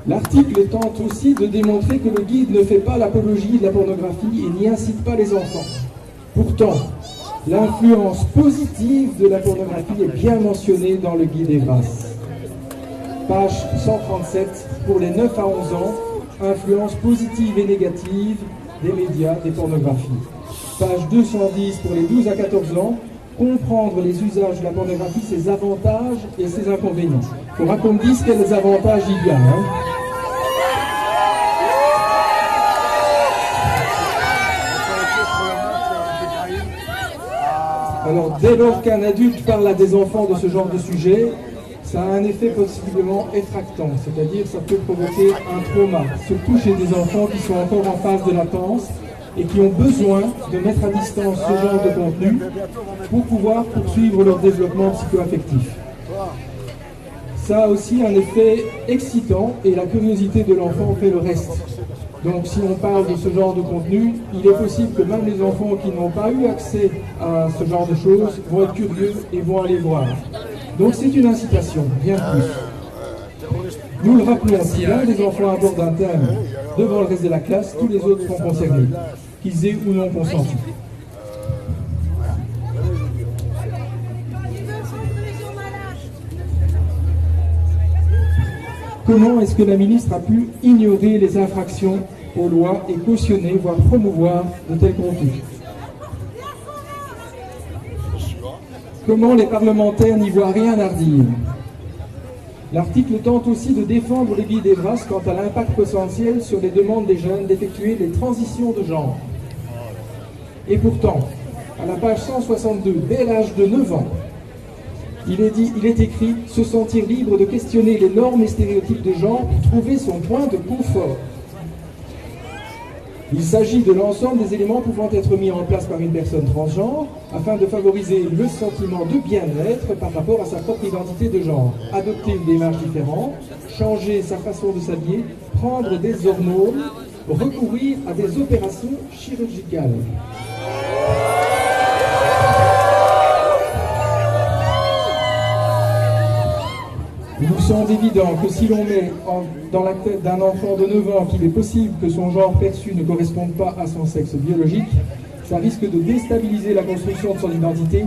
L'article tente aussi de démontrer que le guide ne fait pas l'apologie de la pornographie et n'y incite pas les enfants. Pourtant, l'influence positive de la pornographie est bien mentionnée dans le guide Evras. Page 137 pour les 9 à 11 ans, influence positive et négative des médias, des pornographies. Page 210 pour les 12 à 14 ans, comprendre les usages de la pornographie, ses avantages et ses inconvénients. Il faudra qu'on me dise quels avantages il y a. Alors, dès lors qu'un adulte parle à des enfants de ce genre de sujet, ça a un effet possiblement effractant, c'est-à-dire ça peut provoquer un trauma, surtout chez des enfants qui sont encore en phase de latence et qui ont besoin de mettre à distance ce genre de contenu pour pouvoir poursuivre leur développement psycho-affectif. Ça a aussi un effet excitant et la curiosité de l'enfant fait le reste. Donc si on parle de ce genre de contenu, il est possible que même les enfants qui n'ont pas eu accès à ce genre de choses vont être curieux et vont aller voir. Donc c'est une incitation, rien de plus. Nous le rappelons, si l'un des enfants aborde un thème devant le reste de la classe, tous les autres sont concernés, qu'ils aient ou non consenti. Comment est-ce que la ministre a pu ignorer les infractions aux lois et cautionner, voire promouvoir de tels contenus? Comment les parlementaires n'y voient rien à redire? L'article tente aussi de défendre les guides Evras quant à l'impact potentiel sur les demandes des jeunes d'effectuer les transitions de genre. Et pourtant, à la page 162, dès l'âge de 9 ans, il est écrit « Se sentir libre de questionner les normes et stéréotypes de genre pour trouver son point de confort ». Il s'agit de l'ensemble des éléments pouvant être mis en place par une personne transgenre afin de favoriser le sentiment de bien-être par rapport à sa propre identité de genre. Adopter une démarche différente, changer sa façon de s'habiller, prendre des hormones, recourir à des opérations chirurgicales. Il nous semble évident que si l'on met dans la tête d'un enfant de 9 ans qu'il est possible que son genre perçu ne corresponde pas à son sexe biologique, ça risque de déstabiliser la construction de son identité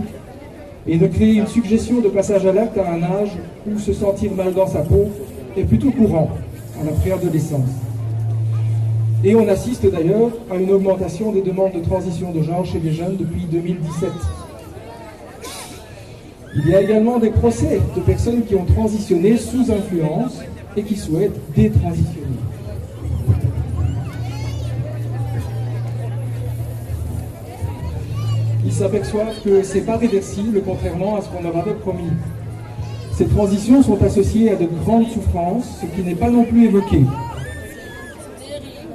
et de créer une suggestion de passage à l'acte à un âge où se sentir mal dans sa peau est plutôt courant à la préadolescence. Et on assiste d'ailleurs à une augmentation des demandes de transition de genre chez les jeunes depuis 2017. Il y a également des procès de personnes qui ont transitionné sous influence et qui souhaitent détransitionner. Ils s'aperçoivent que ce n'est pas réversible, contrairement à ce qu'on leur avait promis. Ces transitions sont associées à de grandes souffrances, ce qui n'est pas non plus évoqué.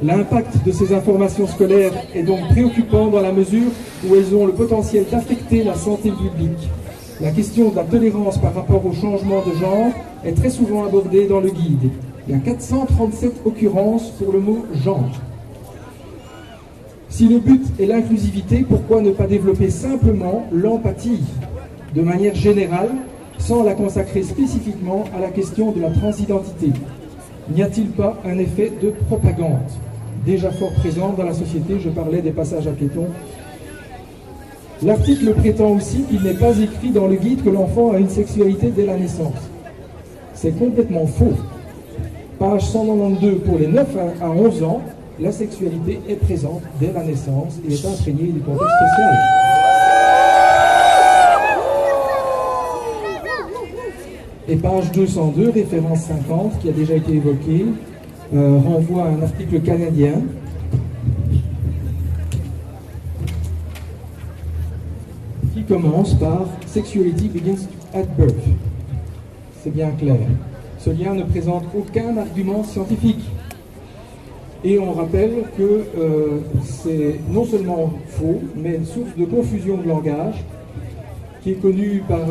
L'impact de ces informations scolaires est donc préoccupant dans la mesure où elles ont le potentiel d'affecter la santé publique. La question de la tolérance par rapport au changement de genre est très souvent abordée dans le guide. Il y a 437 occurrences pour le mot « genre ». Si le but est l'inclusivité, pourquoi ne pas développer simplement l'empathie de manière générale, sans la consacrer spécifiquement à la question de la transidentité? N'y a-t-il pas un effet de propagande déjà fort présent dans la société? Je parlais des passages à piétons. L'article prétend aussi qu'il n'est pas écrit dans le guide que l'enfant a une sexualité dès la naissance. C'est complètement faux. Page 192, pour les 9 à 11 ans, la sexualité est présente dès la naissance et est imprégnée du contexte social. Et page 202, référence 50, qui a déjà été évoquée, renvoie à un article canadien qui commence par « Sexuality begins at birth ». C'est bien clair. Ce lien ne présente aucun argument scientifique. Et on rappelle que c'est non seulement faux, mais une source de confusion de langage qui est connue par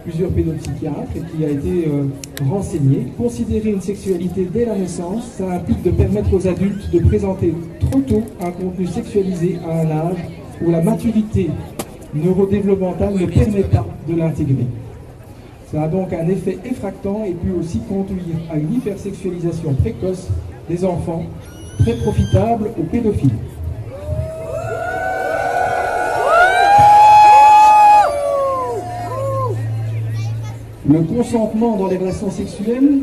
plusieurs pédopsychiatres et qui a été renseignée. Considérer une sexualité dès la naissance, ça implique de permettre aux adultes de présenter trop tôt un contenu sexualisé à un âge où la maturité neurodéveloppementale ne permet pas de l'intégrer. Ça a donc un effet effractant et peut aussi conduire à une hypersexualisation précoce des enfants, très profitable aux pédophiles. Le consentement dans les relations sexuelles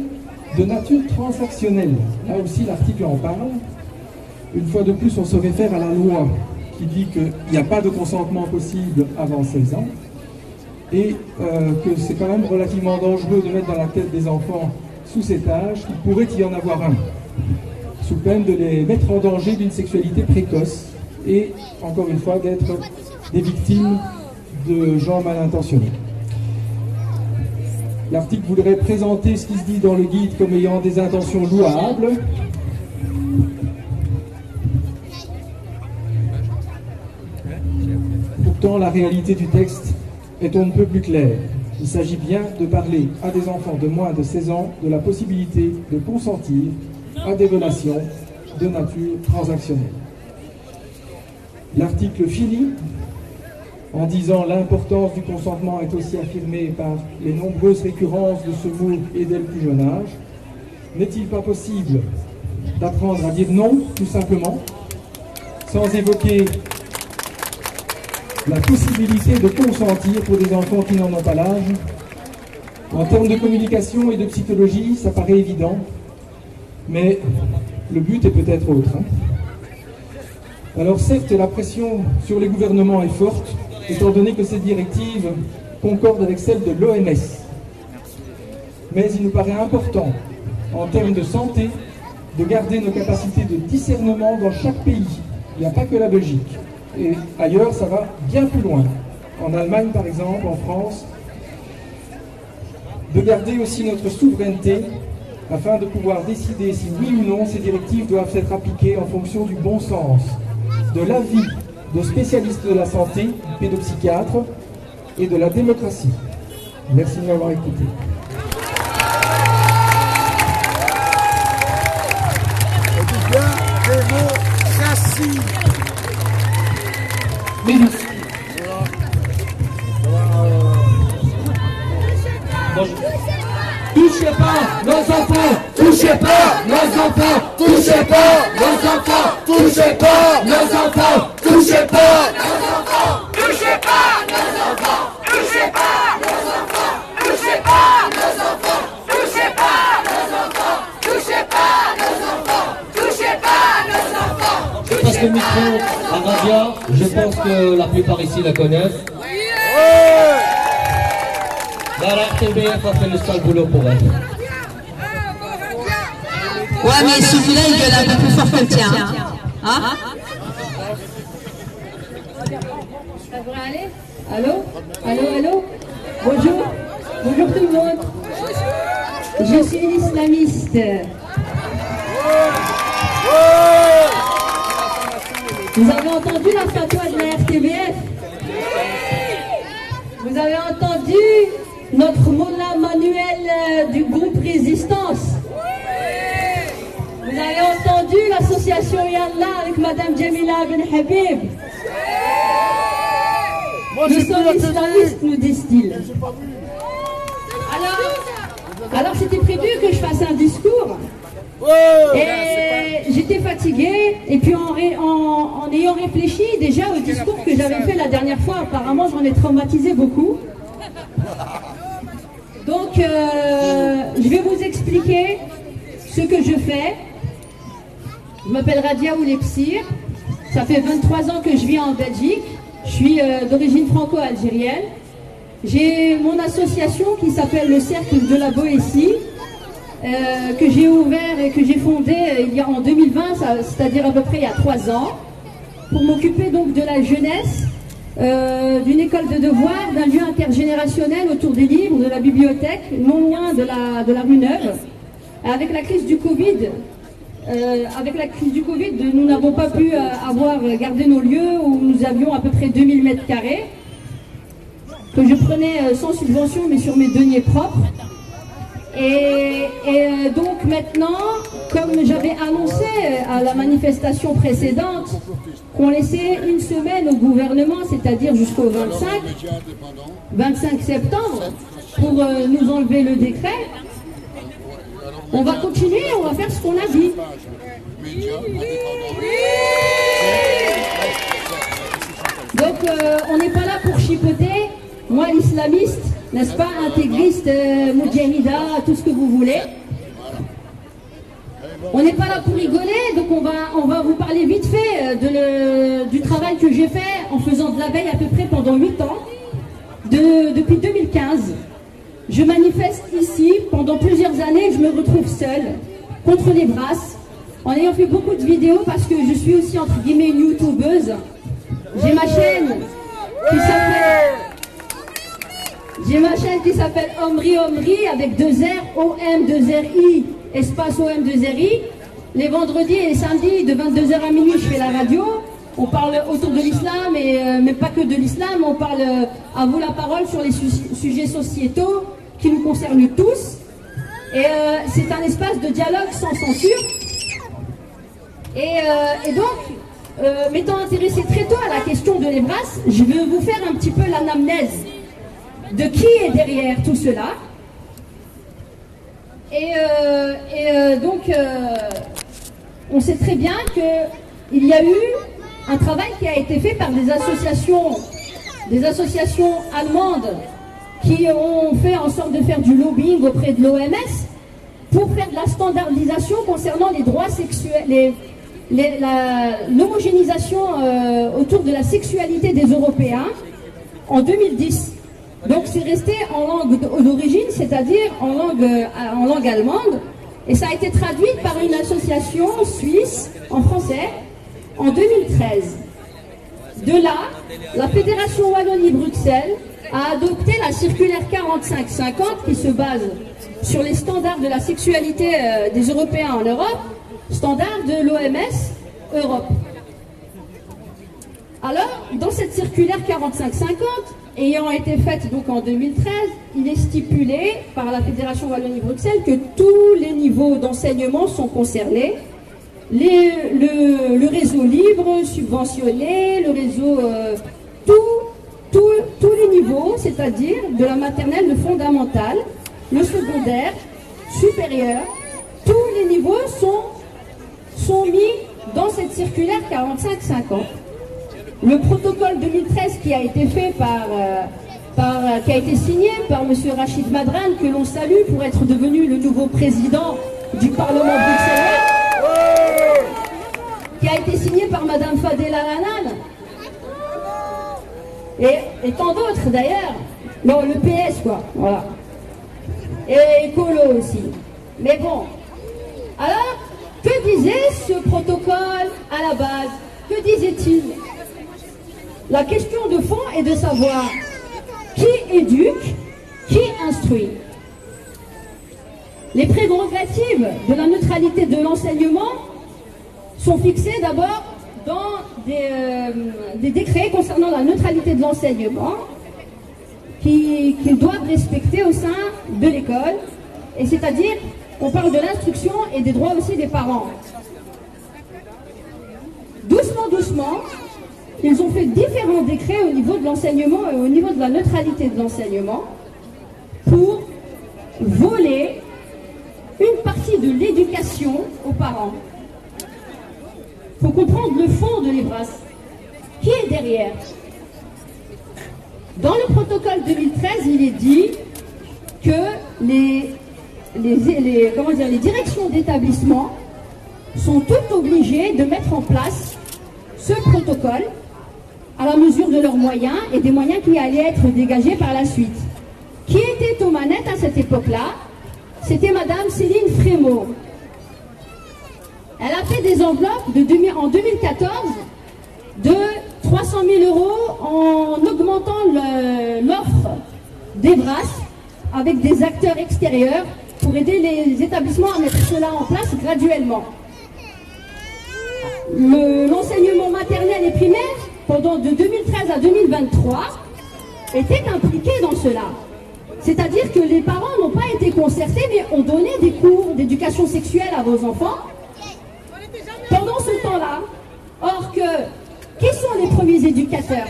de nature transactionnelle. Là aussi, l'article en parle. Une fois de plus, on se réfère à la loi qui dit qu'il n'y a pas de consentement possible avant 16 ans et que c'est quand même relativement dangereux de mettre dans la tête des enfants sous cet âge qu'il pourrait y en avoir un, sous peine de les mettre en danger d'une sexualité précoce et, encore une fois, d'être des victimes de gens mal intentionnés. L'article voudrait présenter ce qui se dit dans le guide comme ayant des intentions louables. Pourtant, la réalité du texte est on ne peut plus claire. Il s'agit bien de parler à des enfants de moins de 16 ans de la possibilité de consentir à des relations de nature transactionnelle. L'article finit en disant l'importance du consentement est aussi affirmée par les nombreuses récurrences de ce mot et dès le plus jeune âge. N'est-il pas possible d'apprendre à dire non, tout simplement, sans évoquer la possibilité de consentir pour des enfants qui n'en ont pas l'âge? En termes de communication et de psychologie, ça paraît évident, mais le but est peut-être autre. Alors certes, la pression sur les gouvernements est forte, étant donné que cette directive concorde avec celle de l'OMS. Mais il nous paraît important, en termes de santé, de garder nos capacités de discernement dans chaque pays. Il n'y a pas que la Belgique. Et ailleurs, ça va bien plus loin. En Allemagne, par exemple, en France, de garder aussi notre souveraineté afin de pouvoir décider si oui ou non ces directives doivent être appliquées en fonction du bon sens, de l'avis de spécialistes de la santé, pédopsychiatres et de la démocratie. Merci de m'avoir écouté. Démocratie. Touchez pas nos enfants, touchez pas nos enfants, touchez pas nos enfants, touchez pas nos enfants, touchez pas nos enfants, touchez pas nos enfants, touchez pas nos enfants, touchez pas nos enfants, touchez pas nos enfants, touchez pas nos enfants, touchez pas nos enfants. Je passe le micro à Radia, je pense que la plupart ici la connaissent. La RTBF a fait le sale boulot pour elle. Ouais, mais celui-là, il gueule un peu plus fort que le tien. Hein? Ça devrait aller? Allô? Allô, allô? Bonjour. Bonjour tout le monde. Je suis une islamiste. Vous avez entendu la fatwa de la RTBF? Vous avez entendu notre Mollah Manuel du groupe Résistance? Vous avez entendu l'association Yallah avec Madame Jamila Ben Habib? Nous sommes islamistes, nous disent-ils. Alors c'était prévu que je fasse un discours. Et j'étais fatiguée. Et puis en ayant réfléchi déjà au discours que j'avais fait la dernière fois, apparemment j'en ai traumatisé beaucoup. Donc je vais vous expliquer ce que je fais. Je m'appelle Radia Oulepsir, ça fait 23 ans que je vis en Belgique, je suis d'origine franco-algérienne. J'ai mon association qui s'appelle le Cercle de la Boétie, que j'ai ouvert et que j'ai fondé en 2020, c'est-à-dire à peu près il y a 3 ans, pour m'occuper donc de la jeunesse, d'une école de devoirs, d'un lieu intergénérationnel autour des livres, de la bibliothèque, non loin de la rue Neuve. Avec la crise du Covid, nous n'avons pas pu garder nos lieux où nous avions à peu près 2000 mètres carrés, que je prenais sans subvention mais sur mes deniers propres. Et donc maintenant, comme j'avais annoncé à la manifestation précédente, qu'on laissait une semaine au gouvernement, c'est-à-dire jusqu'au 25 septembre, pour nous enlever le décret, on va continuer, on va faire ce qu'on a dit. Donc on n'est pas là pour chipoter. Moi, l'islamiste, n'est-ce pas, intégriste, moudjahida, tout ce que vous voulez. On n'est pas là pour rigoler, donc on va vous parler vite fait du travail que j'ai fait en faisant de la veille à peu près pendant 8 ans, depuis 2015. Je manifeste ici pendant plusieurs années, je me retrouve seule, contre les brasses, en ayant fait beaucoup de vidéos parce que je suis aussi entre guillemets une youtubeuse. J'ai ma chaîne qui s'appelle Omri avec 2 R, OM, 2 RI, espace OM, 2 RI. Les vendredis et les samedis de 22h à minuit, je fais la radio. On parle autour de l'islam, mais pas que de l'islam. On parle à vous la parole sur les sujets sociétaux qui nous concernent tous. Et c'est un espace de dialogue sans censure. Et donc, m'étant intéressé très tôt à la question de l'Ebras, je vais vous faire un petit peu l'anamnèse de qui est derrière tout cela. Donc, on sait très bien qu'il y a eu un travail qui a été fait par des associations allemandes qui ont fait en sorte de faire du lobbying auprès de l'OMS pour faire de la standardisation concernant les droits sexuels, l'homogénéisation autour de la sexualité des Européens en 2010. Donc c'est resté en langue d'origine, c'est-à-dire en langue allemande, et ça a été traduit par une association suisse en français en 2013. De là, la Fédération Wallonie-Bruxelles a adopté la circulaire 4550 qui se base sur les standards de la sexualité des Européens en Europe, standards de l'OMS Europe. Alors, dans cette circulaire 4550, ayant été faite donc en 2013, il est stipulé par la Fédération Wallonie-Bruxelles que tous les niveaux d'enseignement sont concernés. Le réseau libre, subventionné, le réseau, tous les niveaux, c'est-à-dire de la maternelle, le fondamental, le secondaire, supérieur, tous les niveaux sont mis dans cette circulaire 4550. Le protocole 2013 qui a été fait qui a été signé par M. Rachid Madran, que l'on salue pour être devenu le nouveau président du Parlement bruxellois, qui a été signé par Mme Fadela Lanan, et tant d'autres d'ailleurs. Non, le PS quoi, voilà. Et Écolo aussi. Mais bon. Alors, que disait ce protocole à la base? Que disait-il? La question de fond est de savoir qui éduque, qui instruit. Les prérogatives de la neutralité de l'enseignement sont fixées d'abord dans des décrets concernant la neutralité de l'enseignement qu'ils doivent respecter au sein de l'école. Et c'est-à-dire, on parle de l'instruction et des droits aussi des parents. Doucement, doucement, ils ont fait différents décrets au niveau de l'enseignement et au niveau de la neutralité de l'enseignement pour voler une partie de l'éducation aux parents. Il faut comprendre le fond de l'Ebras. Qui est derrière? Dans le protocole 2013, il est dit que les directions d'établissement sont toutes obligées de mettre en place ce protocole à la mesure de leurs moyens et des moyens qui allaient être dégagés par la suite. Qui était aux manettes à cette époque-là? C'était Madame Céline Frémaux. Elle a fait des enveloppes en 2014 de 300 000 € en augmentant l'offre d'Ebras avec des acteurs extérieurs pour aider les établissements à mettre cela en place graduellement. L'enseignement maternel et primaire, de 2013 à 2023, était impliqué dans cela. C'est-à-dire que les parents n'ont pas été concertés, mais ont donné des cours d'éducation sexuelle à vos enfants pendant ce temps-là. Or qui sont les premiers éducateurs?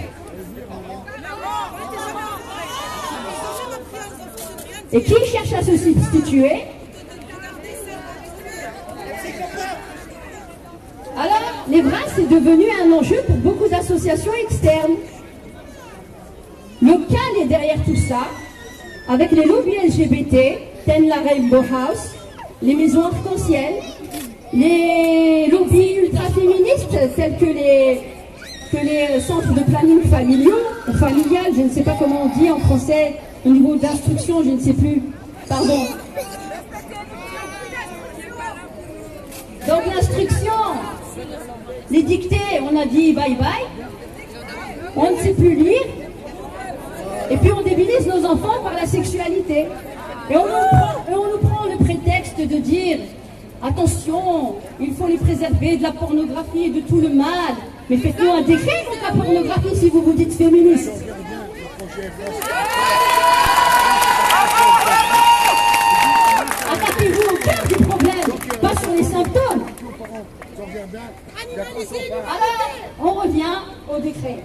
Et qui cherche à se substituer? Alors, l'Ebras est devenu un enjeu pour beaucoup d'associations externes. Local est derrière tout ça, avec les lobbies LGBT, tels la Rainbow House, les maisons arc-en-ciel, les lobbies ultra-féministes, tels que les centres de planning familial, je ne sais pas comment on dit en français, au niveau d'instruction, je ne sais plus, pardon. Donc l'instruction, les dictées, on a dit bye-bye, on ne sait plus lire, et puis on débilise nos enfants par la sexualité. Et on nous prend le prétexte de dire, attention, il faut les préserver de la pornographie et de tout le mal. Mais faites-nous un décret contre la pornographie si vous vous dites féministe. Attaquez-vous au cœur du problème, pas sur les symptômes. Alors, on revient au décret.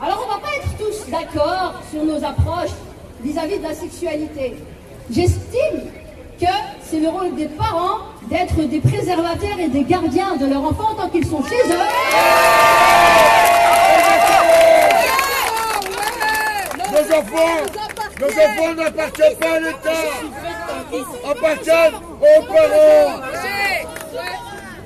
Alors, on ne va pas être tous d'accord sur nos approches vis-à-vis de la sexualité. J'estime que c'est le rôle des parents d'être des préservateurs et des gardiens de leurs enfants tant qu'ils sont chez eux. Nos enfants n'appartiennent pas à l'État, appartiennent aux parents.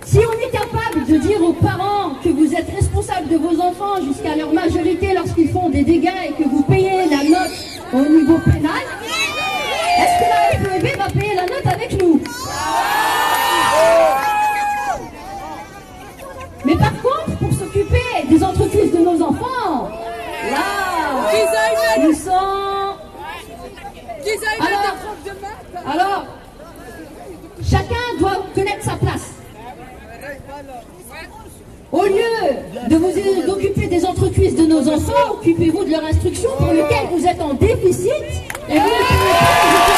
Si on est capable de dire aux parents que vous êtes responsables de vos enfants jusqu'à leur majorité lorsqu'ils font des dégâts et que vous payez la note au niveau pénal, est-ce que la FEB va payer la note avec nous? Mais par contre, pour s'occuper des entreprises de nos enfants, là, nous sommes... Alors, chacun doit connaître sa place. Au lieu de vous occuper des entreprises de nos enfants, occupez-vous de leur instruction pour lequel vous êtes en déficit et vous ne pouvez pas.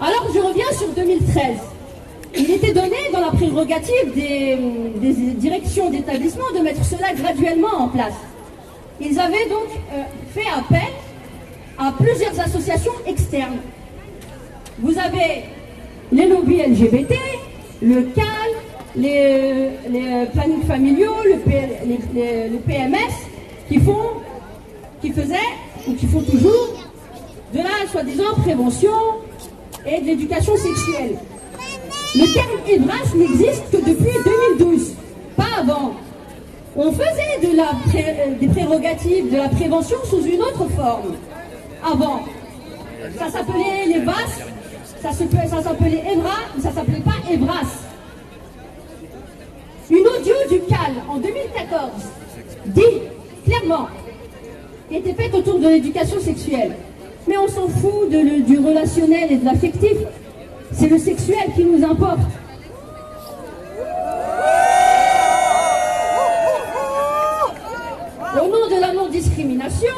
Alors je reviens sur 2013. Il était donné dans la prérogative des directions d'établissement de mettre cela graduellement en place. Ils avaient donc fait appel à plusieurs associations externes. Vous avez les lobbies LGBT, le CAL, les plannings familiaux, le PMS, qui faisaient, ou qui font toujours, de la soi-disant prévention et de l'éducation sexuelle. Le terme EVRAS n'existe que depuis 2012, pas avant. On faisait des prérogatives de la prévention sous une autre forme. Avant, ça s'appelait les VAS, ça s'appelait EVRA, mais ça s'appelait pas EVRAS. Une audio du CAL en 2014 dit clairement qu'elle était faite autour de l'éducation sexuelle. Mais on s'en fout du relationnel et de l'affectif. C'est le sexuel qui nous importe. Au nom de la non-discrimination,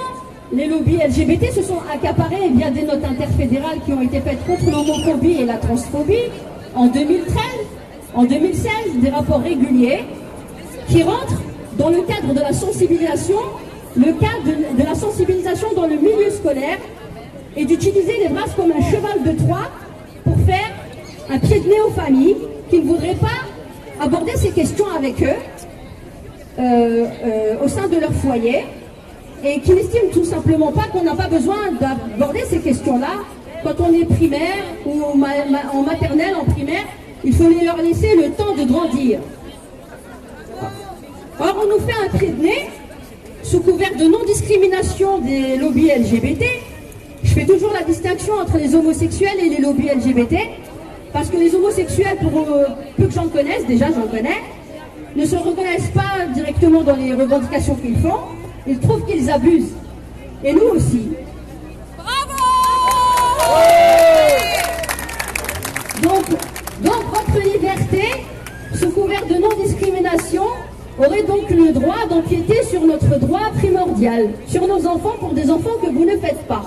les lobbies LGBT se sont accaparés via des notes interfédérales qui ont été faites contre l'homophobie et la transphobie en 2013, en 2016, des rapports réguliers qui rentrent dans le cadre de la sensibilisation, le cadre de la sensibilisation dans le milieu scolaire et d'utiliser les VRAS comme un cheval de Troie pour faire un pied de nez aux familles qui ne voudraient pas aborder ces questions avec eux au sein de leur foyer et qui n'estiment tout simplement pas qu'on n'a pas besoin d'aborder ces questions-là quand on est primaire ou en maternelle, en primaire. Il faut leur laisser le temps de grandir. Or, on nous fait un pied de nez sous couvert de non-discrimination des lobbies LGBT. Je fais toujours la distinction entre les homosexuels et les lobbies LGBT, parce que les homosexuels, pour peu que j'en connaisse, déjà j'en connais, ne se reconnaissent pas directement dans les revendications qu'ils font. Ils trouvent qu'ils abusent. Et nous aussi. Bravo! Donc votre liberté, sous couvert de non-discrimination, aurait donc le droit d'empiéter sur notre droit primordial, sur nos enfants pour des enfants que vous ne faites pas.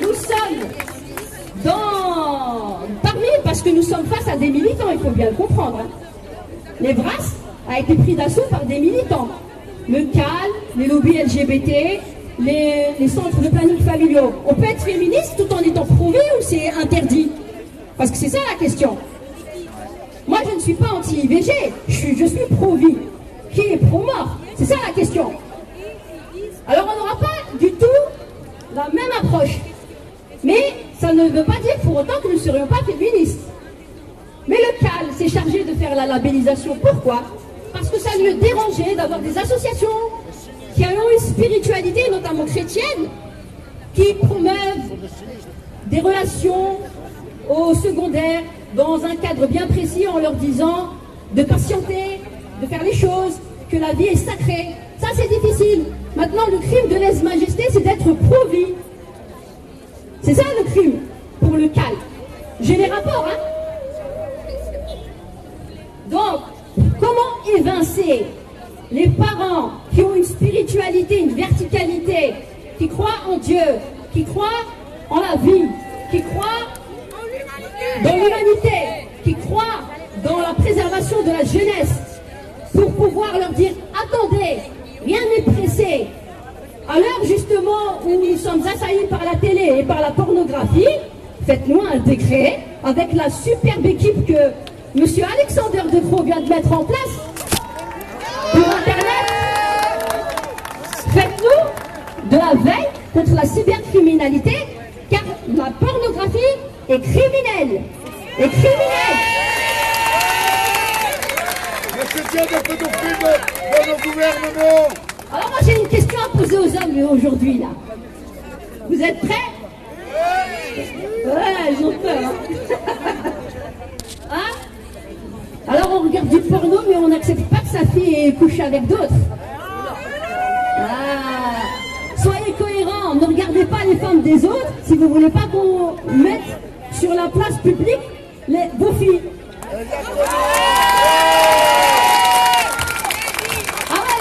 Nous sommes parce que nous sommes face à des militants, il faut bien le comprendre. Hein. Les VRAS a été pris d'assaut par des militants. Le CAL, les lobbies LGBT, les centres de planning familiaux. On peut être féministe tout en étant pro-vie ou c'est interdit? Parce que c'est ça la question. Moi, je ne suis pas anti-IVG, je suis pro-vie. Qui est pro-mort? C'est ça la question. Alors, on n'aura pas du tout la même approche. Mais ça ne veut pas dire pour autant que nous ne serions pas féministes. Mais le CAL s'est chargé de faire la labellisation. Pourquoi? Parce que ça lui dérangeait d'avoir des associations qui ont une spiritualité, notamment chrétienne, qui promeuvent des relations au secondaire dans un cadre bien précis en leur disant de patienter, de faire les choses, que la vie est sacrée. Ça, c'est difficile. Maintenant, le crime de lèse-majesté, c'est d'être pro-vie. C'est ça le crime pour le CAL. J'ai les rapports, hein. Donc, comment évincer les parents qui ont une spiritualité, une verticalité, qui croient en Dieu, qui croient en la vie, qui croient dans l'humanité, qui croient dans la préservation de la jeunesse, pour pouvoir leur dire, attendez, rien n'est pressé. À l'heure justement où nous sommes assaillis par la télé et par la pornographie, faites-nous un décret avec la superbe équipe que M. Alexander De Croo vient de mettre en place pour Internet. Faites-nous de la veille contre la cybercriminalité, car la pornographie est criminelle. Est criminelle. Monsieur Dieu, de pédophiles dans nos gouvernements. Alors moi j'ai une question à poser aux hommes aujourd'hui là. Vous êtes prêts? Ouais, ils ont peur. Hein? Alors on regarde du porno mais on n'accepte pas que sa fille couche avec d'autres. Ah. Soyez cohérents, ne regardez pas les femmes des autres si vous ne voulez pas qu'on mette sur la place publique vos filles.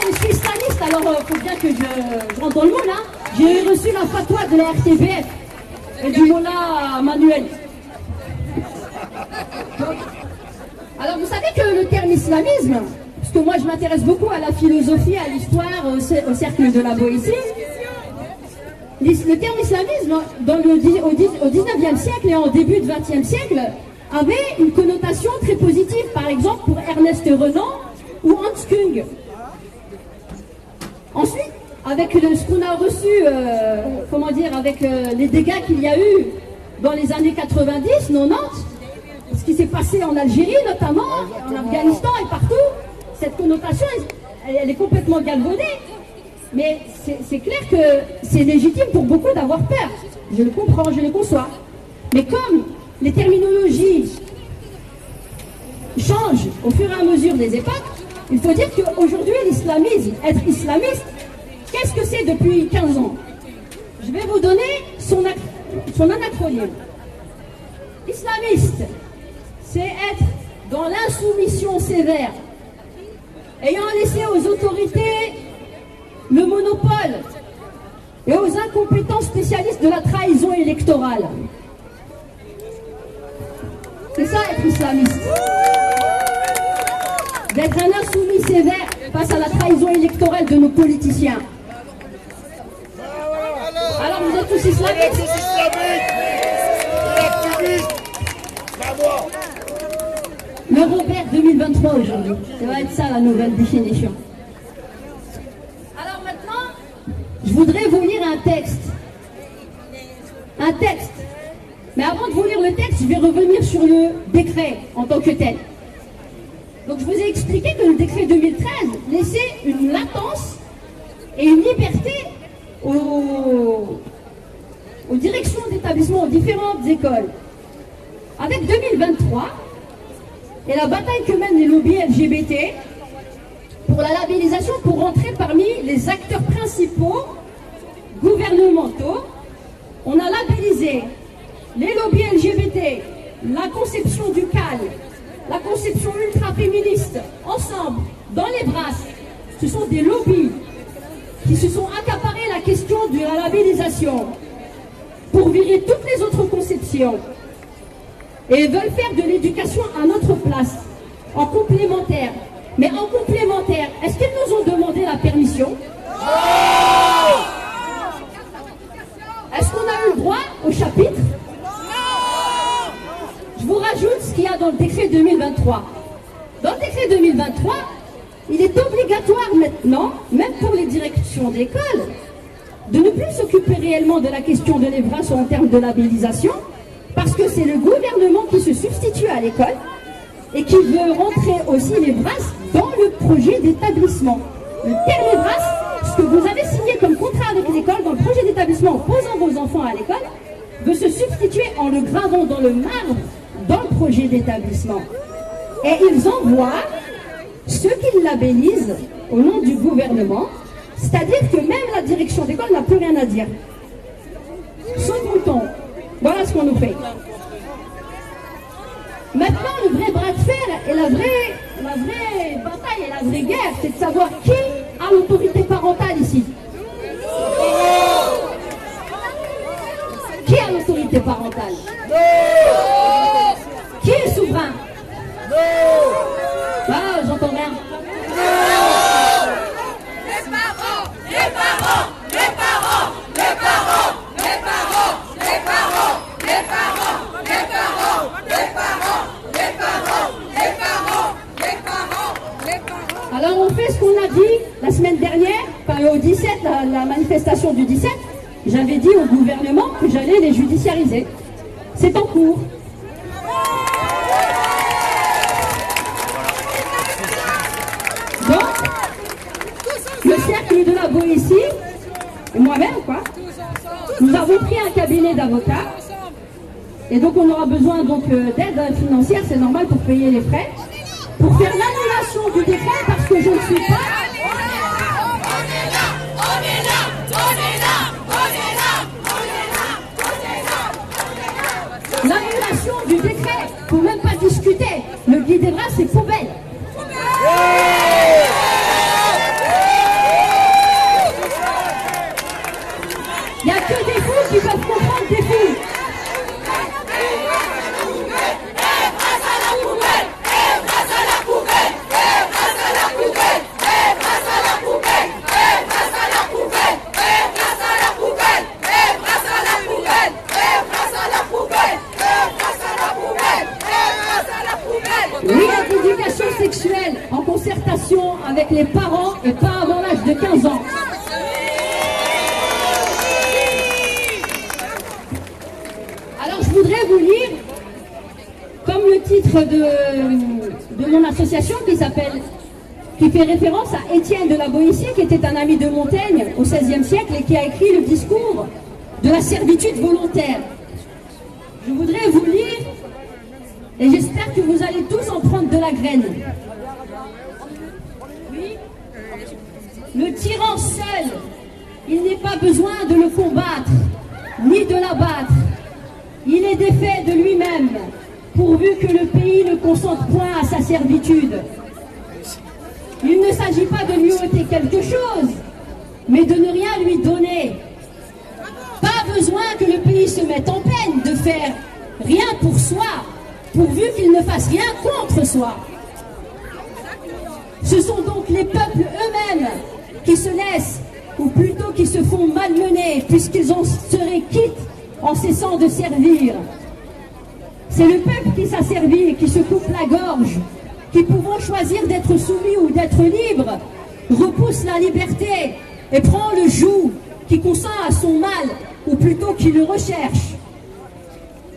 Je suis islamiste, alors il faut bien que je rentre dans le moule. Hein. J'ai reçu la fatwa de la RTBF et du Mollah Manuel. Alors vous savez que le terme islamisme, parce que moi je m'intéresse beaucoup à la philosophie, à l'histoire, au cercle de la Boétie, le terme islamisme au 19e siècle et en début du 20e siècle avait une connotation très positive, par exemple pour Ernest Renan ou Hans Kung. Ensuite, avec ce qu'on a reçu, avec les dégâts qu'il y a eu dans les années 90, 90, ce qui s'est passé en Algérie notamment, en Afghanistan et partout, cette connotation, elle est complètement galvaudée. Mais c'est clair que c'est légitime pour beaucoup d'avoir peur. Je le comprends, je le conçois. Mais comme les terminologies changent au fur et à mesure des époques, il faut dire qu'aujourd'hui, l'islamisme, être islamiste, qu'est-ce que c'est depuis 15 ans? Je vais vous donner son acronyme. Islamiste, c'est être dans l'insoumission sévère, ayant laissé aux autorités le monopole et aux incompétents spécialistes de la trahison électorale. C'est ça être islamiste. D'être un insoumis sévère face à la trahison électorale de nos politiciens. Alors vous êtes tous islamistes? Le Robert 2023 aujourd'hui. Ça va être ça la nouvelle définition. Alors maintenant, je voudrais vous lire un texte. Un texte. Mais avant de vous lire le texte, je vais revenir sur le décret en tant que tel. Donc je vous ai expliqué que le décret 2013 laissait une latence et une liberté aux directions d'établissements, aux différentes écoles. Avec 2023 et la bataille que mènent les lobbies LGBT pour la labellisation, pour rentrer parmi les acteurs principaux gouvernementaux, on a labellisé les lobbies LGBT, la conception du CAL, la conception ultra-féministe, ensemble, dans les brasses. Ce sont des lobbies qui se sont accaparés la question de la labellisation pour virer toutes les autres conceptions et veulent faire de l'éducation à notre place, en complémentaire. Mais en complémentaire, est-ce qu'ils nous ont demandé la permission? Est-ce qu'on a eu le droit au chapitre? Je vous rajoute ce qu'il y a dans le décret 2023. Dans le décret 2023, il est obligatoire maintenant, même pour les directions d'école, de ne plus s'occuper réellement de la question de l'EVRAS en termes de labellisation, parce que c'est le gouvernement qui se substitue à l'école et qui veut rentrer aussi l'EVRAS dans le projet d'établissement. Le terme EVRAS, ce que vous avez signé comme contrat avec l'école dans le projet d'établissement en posant vos enfants à l'école, veut se substituer en le gravant dans le marbre dans le projet d'établissement. Et ils envoient ceux qui labellisent au nom du gouvernement, c'est-à-dire que même la direction d'école n'a plus rien à dire. Sans comptant, Voilà ce qu'on nous fait. Maintenant, le vrai bras de fer et la vraie bataille et la vraie guerre, c'est de savoir qui a l'autorité parentale ici. Qui a l'autorité parentale? Qui est souverain? Ah, j'entends rien. Les parents, les parents, les parents, les parents, les parents, les parents, les parents, les parents, les parents, les parents, les parents, les parents, les parents. Alors on fait ce qu'on a dit la semaine dernière, enfin au 17, la manifestation du 17, j'avais dit au gouvernement que j'allais les judiciariser. C'est en cours. Donc, le cercle de la Boétie, et moi-même, quoi, nous avons pris un cabinet d'avocats, et donc on aura besoin d'aide financière, c'est normal pour payer les frais, pour faire l'annulation du décret, parce que je ne suis pas... L'annulation du décret, faut même pas discuter. Le guide des bras, c'est poubelle. Il n'y a que des fous qui peuvent comprendre des fous. Oui, à l'éducation sexuelle en concertation avec les parents et pas avant l'âge de 15 ans. Alors je voudrais vous lire, comme le titre de mon association qui fait référence à Étienne de la Boétie, qui était un ami de Montaigne au XVIe siècle et qui a écrit le discours de la servitude volontaire. Je voudrais vous lire et j'espère que vous allez tous en prendre de la graine. Oui. Le tyran seul, il n'est pas besoin de le combattre, ni de l'abattre. Il est défait de lui-même, pourvu que le pays ne consente point à sa servitude. Il ne s'agit pas de lui ôter quelque chose, mais de ne rien lui donner. Pas besoin que le pays se mette en peine de faire rien pour soi, pourvu qu'il ne fasse rien contre soi. Ce sont donc les peuples eux-mêmes qui se laissent, ou plutôt qui se font malmener, puisqu'ils en seraient quittes en cessant de servir. C'est le peuple qui s'asservit et qui se coupe la gorge, qui pouvant choisir d'être soumis ou d'être libre, repousse la liberté et prend le joug qui consent à son mal, ou plutôt qui le recherche.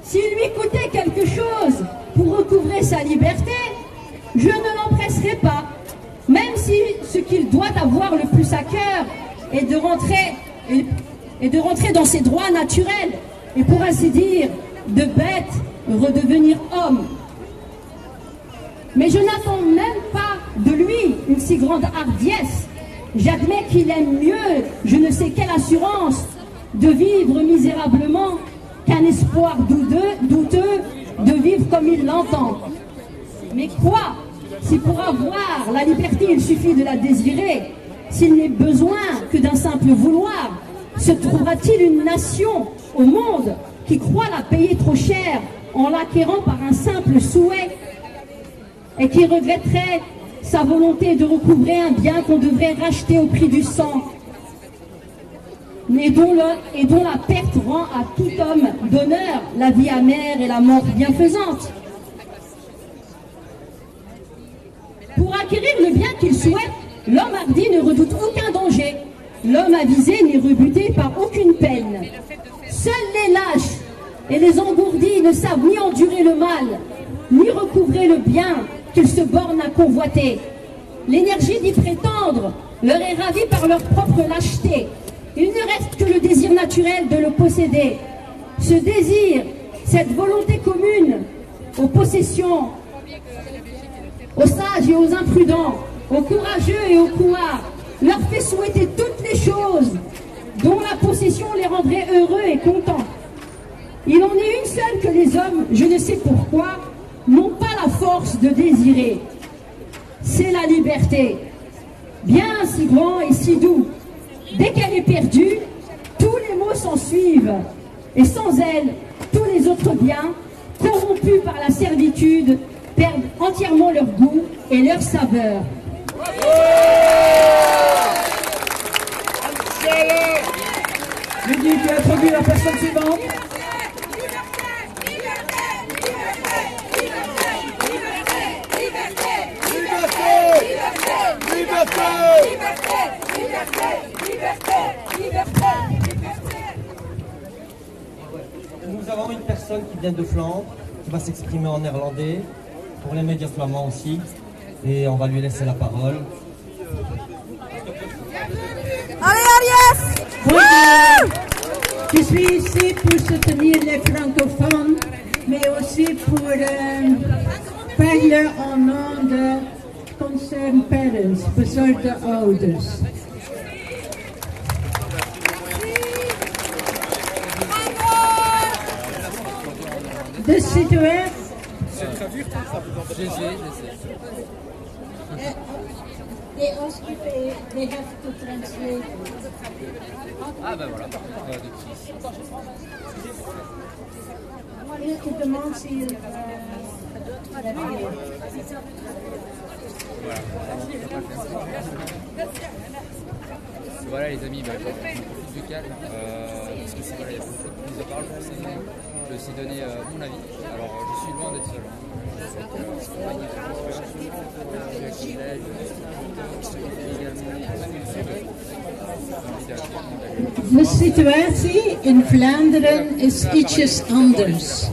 S'il lui coûtait quelque chose pour recouvrer sa liberté, je ne l'empresserai pas, même si ce qu'il doit avoir le plus à cœur est de rentrer dans ses droits naturels, et pour ainsi dire, de bête redevenir homme. Mais je n'attends même pas de lui une si grande hardiesse. J'admets qu'il aime mieux, je ne sais quelle assurance, de vivre misérablement qu'un espoir douteux de vivre comme il l'entend. Mais quoi, si pour avoir la liberté il suffit de la désirer, s'il n'est besoin que d'un simple vouloir, se trouvera-t-il une nation au monde qui croit la payer trop cher en l'acquérant par un simple souhait et qui regretterait sa volonté de recouvrer un bien qu'on devrait racheter au prix du sang et dont la perte rend à tout homme d'honneur la vie amère et la mort bienfaisante. Pour acquérir le bien qu'il souhaite, l'homme hardi ne redoute aucun danger. L'homme avisé n'est rebuté par aucune peine. Seuls les lâches et les engourdis ne savent ni endurer le mal, ni recouvrer le bien qu'ils se bornent à convoiter. L'énergie d'y prétendre leur est ravie par leur propre lâcheté. Il ne reste que le désir naturel de le posséder. Ce désir, cette volonté commune aux possessions, aux sages et aux imprudents, aux courageux et aux couards, leur fait souhaiter toutes les choses dont la possession les rendrait heureux et contents. Il en est une seule que les hommes, je ne sais pourquoi, n'ont pas la force de désirer. C'est la liberté. Bien si grand et si doux. Dès qu'elle est perdue, tous les maux s'en suivent. Et sans elle, tous les autres biens, corrompus par la servitude, perdent entièrement leur goût et leur saveur. Lydie, tu as introduit la personne suivante. Nous avons une personne qui vient de Flandre, qui va s'exprimer en néerlandais, pour les médias flamands aussi, et on va lui laisser la parole. Allez, Ariès! Bonjour. Je suis ici pour soutenir les francophones, mais aussi pour parler au nom de Concerned Parents, bezorgde ouders. De situatie. They ask if they have to translate. Ah ben voilà. Je demande si voilà les amis, bah, plus de calme, parce que c'est voilà, il y a beaucoup de prise de parole forcément. Je vais aussi donner mon avis. Alors je suis loin d'être seul. De situatie in Vlaanderen is ietsjes anders.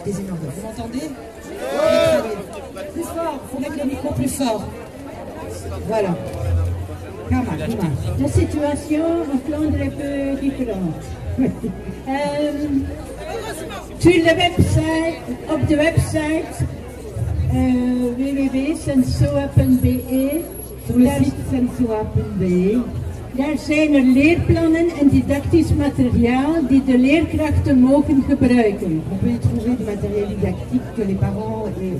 Vous m'entendez? Plus fort, il faut mettre le micro plus fort. Voilà. De situation in Vlaanderen est peu différente. Op de website www.sensoa.be. Sur le site sensoa.be. Daar zijn er leerplannen en didactisch materiaal die de leerkrachten mogen gebruiken. On peut y trouver du matériel didactique que les parents et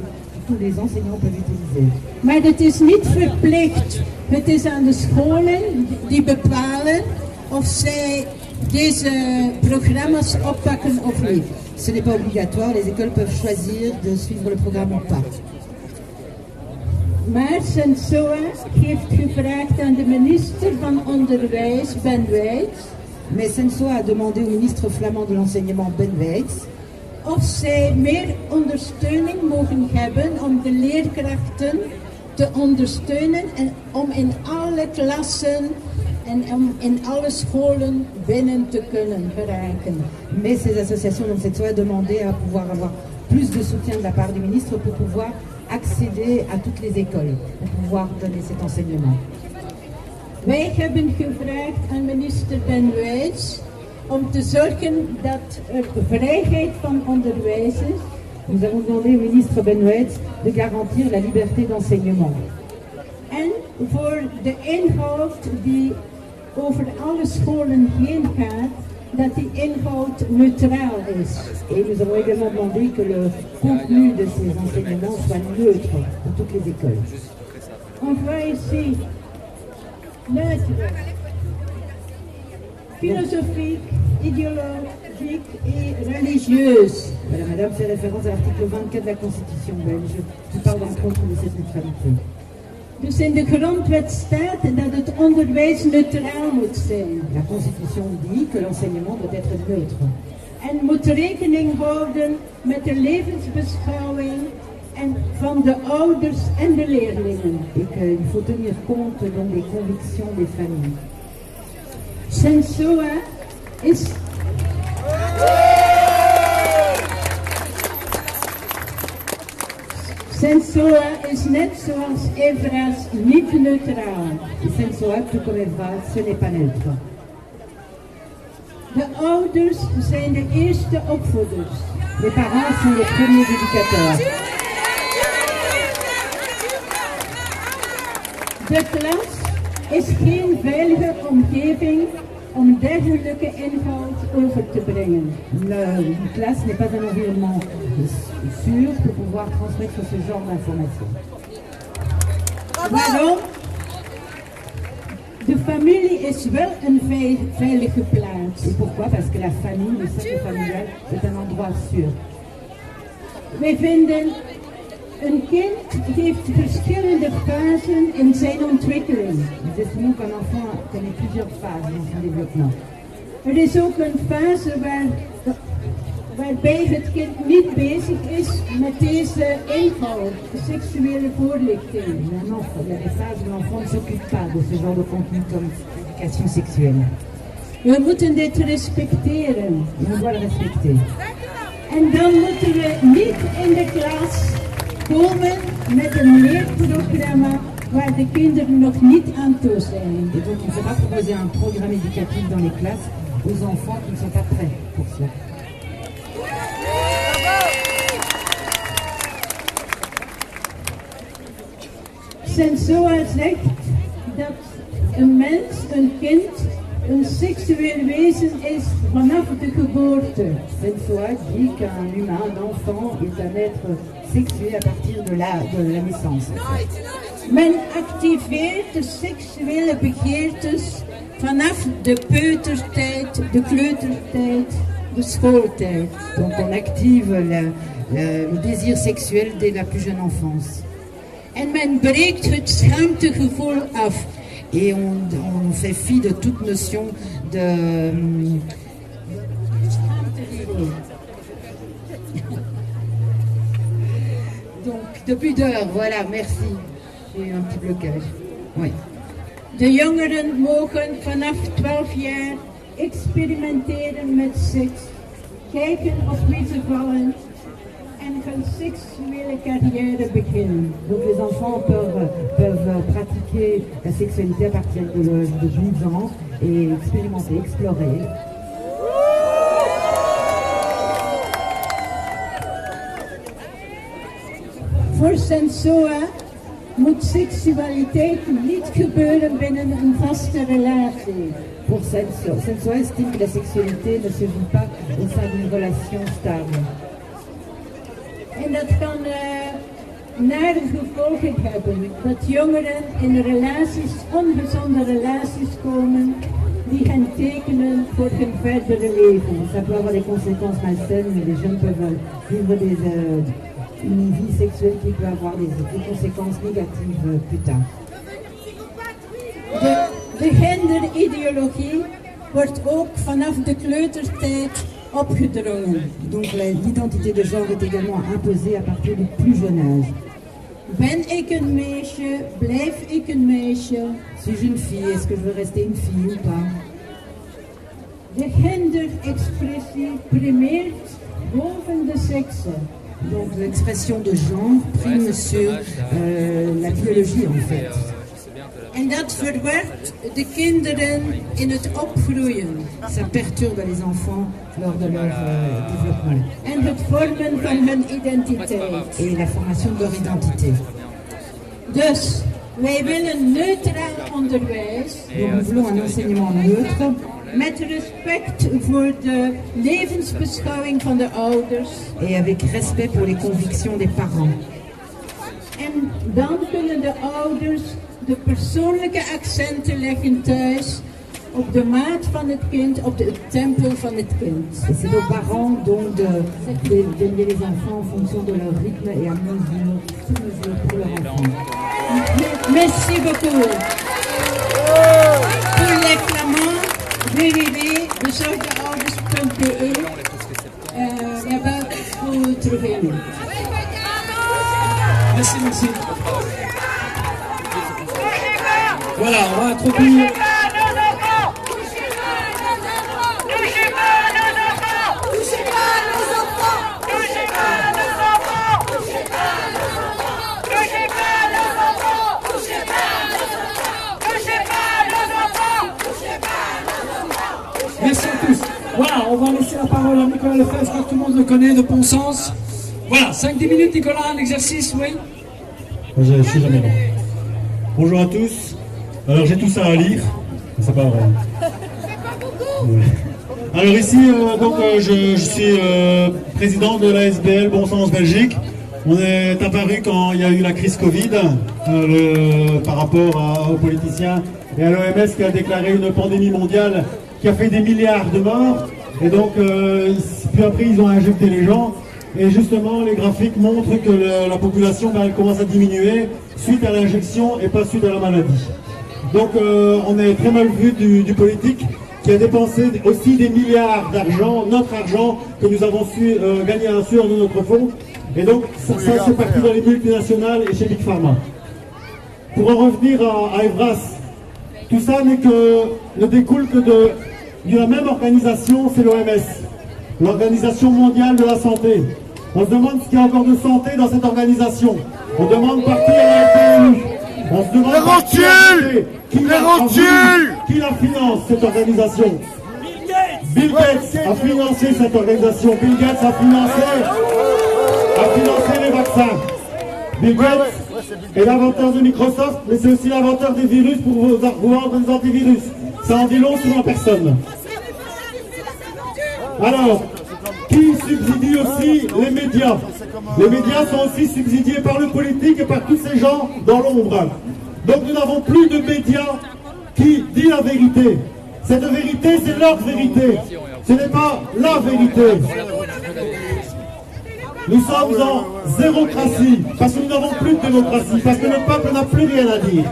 tous les enseignants peuvent utiliser. Maar het is niet verplicht. Het is aan de scholen die bepalen of zij deze programma's oppakken of niet. Ce n'est pas obligatoire, les écoles peuvent choisir de suivre le programme ou pas. Maar Sensoa heeft gevraagd aan de minister van Onderwijs, Ben Wijts. Mais Sensoa a demandé au ministre flamand de l'enseignement, Ben Wijts, of zij meer ondersteuning mogen hebben om de leerkrachten te ondersteunen en om in alle klassen en om in alle scholen binnen te kunnen geraken. Mais ces associations, donc Sensoa, a demandé à pouvoir avoir plus de soutien de la part du ministre pour pouvoir accéder à toutes les écoles, pour pouvoir donner cet enseignement. Wij hebben gevraagd aan minister Ben Wijts om te zorgen dat er vrijheid van onderwijs is. Nous avons demandé au ministre Ben Wijts de garantir la liberté d'enseignement. En voor de inhoud die over alle scholen heen gaat, dat die inhoud neutraal is. Et nous avons également demandé que le contenu de ces enseignements soit neutre pour toutes les écoles. On voit ici neutre, philosophique, idéologique et religieuse. Voilà, madame fait référence à l'article 24 de la Constitution belge qui parle entre autres de cette neutralité. Dus in de grondwet staat dat het onderwijs neutraal moet zijn. La Constitution dit que l'enseignement doit être neutre. En moet rekening houden met de levensbeschouwing en van de ouders en de leerlingen. Et qu'il faut tenir compte donc des convictions des familles. Sensoa is... Sensoa is net zoals Evras niet neutraal. Sensoa, tout comme Evras, ce n'est pas neutre. De ouders zijn de eerste opvoeders. Les parents sont les premiers éducateurs. De klas is geen veilige omgeving om dergelijke inhoud over te brengen. Une classe n'est pas un environnement sûr pour pouvoir transmettre ce genre d'informations. Waarom? De familie is wel een veilige plaats. Et pourquoi? Parce que la famille, le cercle familial, est un endroit sûr. Wij vinden, een kind heeft verschillende fasen in zijn ontwikkeling. Nous estimons qu'un enfant connaît plusieurs phases dans son développement. Er is ook een fase waarbij het kind niet bezig is met deze inhoud, de seksuele voorlichting. Il y a des phases où l'enfant ne s'occupe pas de ce genre de contenu comme l'éducation sexuelle. We moeten dit respecteren. On doit le respecter. En dan moeten we niet in de klas komen met een leerprogramma waar de kinderen nog niet aan toe zijn. Et donc il ne faut pas proposer un programme éducatif dans les classes aux enfants qui ne sont pas prêts pour cela. Sensoa zegt dat een mens, een kind, een seksueel wezen is vanaf de geboorte. Sensoa dit qu'un humain, un enfant, est un être sexué à partir de la naissance. Men activeert de seksuele begeertes vanaf de peutertijd, de kleutertijd, de schooltijd. Donc on active le désir sexuel dès la plus jeune enfance. En men breekt het schaamtegevoel af. Et on fait fi de toute notion de pudeur, voilà, merci. J'ai eu un petit blocage. Oui. De jongeren mogen vanaf 12 jaar experimenteren met seks, kijken of wie ze vallen en hun seksuele carrière beginnen. Donc les enfants peuvent pratiquer la sexualité à partir de 12 ans et expérimenter, explorer. Voor Sensoa moet seksualiteit niet gebeuren binnen een vaste relatie. Pour Sensoa estime que la sexualité ne se vit pas au sein d'une relation stable. En dat kan nare gevolgen hebben. Dat jongeren in relaties, ongezonde relaties komen, die hen tekenen voor hun verdere leven. Ça peut avoir des conséquences malsaines, mais les jeunes peuvent vivre une vie sexuelle qui peut avoir des conséquences négatives plus tard. De genderideologie wordt ook vanaf de kleutertijd opgedrongen. Donc l'identité de genre est également imposée à partir du plus jeune âge. Ben ik een meisje, blijf ik een meisje. Suis-je une fille, est-ce que je veux rester une fille ou pas? De genderexpressie primeert boven de seksen. Donc l'expression de genre prime sur la biologie en fait. En dat verward de kinderen in het opgroeien. Ça perturbe les enfants lors de leur développement. En het vormen van hun identiteit. Et la formation de leur identité. Dus wij willen neutraal onderwijs. Donc nous voulons un enseignement neutre. Met respect voor de levensbeschouwing van de ouders. Et avec respect pour les convictions des parents. En dan kunnen de ouders de persoonlijke accenten leggen thuis op de maat van het kind, op het tempo van het kind. Et c'est aux parents donc d'élever les enfants en fonction de leur rythme et à mesure, sur mesure pour leur enfant. Merci beaucoup. Pour les flamands, www.bezorgdeouders.be là-bas vous trouvez nous. Merci, merci. Voilà, on va introduire. Merci à tous. Voilà, on va laisser la parole à Nicolas Lefebvre, je crois que tout le monde le connaît, de Ponsens. Voilà, 5-10 minutes, Nicolas, un exercice, oui. Je suis jamais bon. Bonjour à tous. Alors j'ai tout ça à lire, c'est pas vrai. Alors ici, je suis président de l'ASBL Bon Sens Belgique. On est apparu quand il y a eu la crise Covid par rapport aux politiciens et à l'OMS qui a déclaré une pandémie mondiale qui a fait des milliards de morts. Et donc, puis après, ils ont injecté les gens. Et justement, les graphiques montrent que la population elle commence à diminuer suite à l'injection et pas suite à la maladie. Donc, on est très mal vu du politique qui a dépensé aussi des milliards d'argent, notre argent, que nous avons su gagner un sueur de notre fonds. Et donc, ça c'est parti dans les multinationales et chez Big Pharma. Pour en revenir à Evras, tout ça ne découle que de la même organisation, c'est l'OMS, l'Organisation mondiale de la santé. On se demande ce qu'il y a encore de santé dans cette organisation. On demande par qui elle a été élue. On se demande par qui la finance, cette organisation. Bill Gates a financé cette organisation. Bill Gates a financé les vaccins. Bill Gates est l'inventeur de Microsoft, mais c'est aussi l'inventeur des virus pour vous vendre des antivirus. Ça en dit long sur la personne. Alors, qui subsidie aussi les médias? Les médias sont aussi subsidiés par le politique et par tous ces gens dans l'ombre. Donc nous n'avons plus de médias qui disent la vérité. Cette vérité, c'est leur vérité. Ce n'est pas la vérité. Nous sommes en zérocratie, parce que nous n'avons plus de démocratie, parce que le peuple n'a plus rien à dire.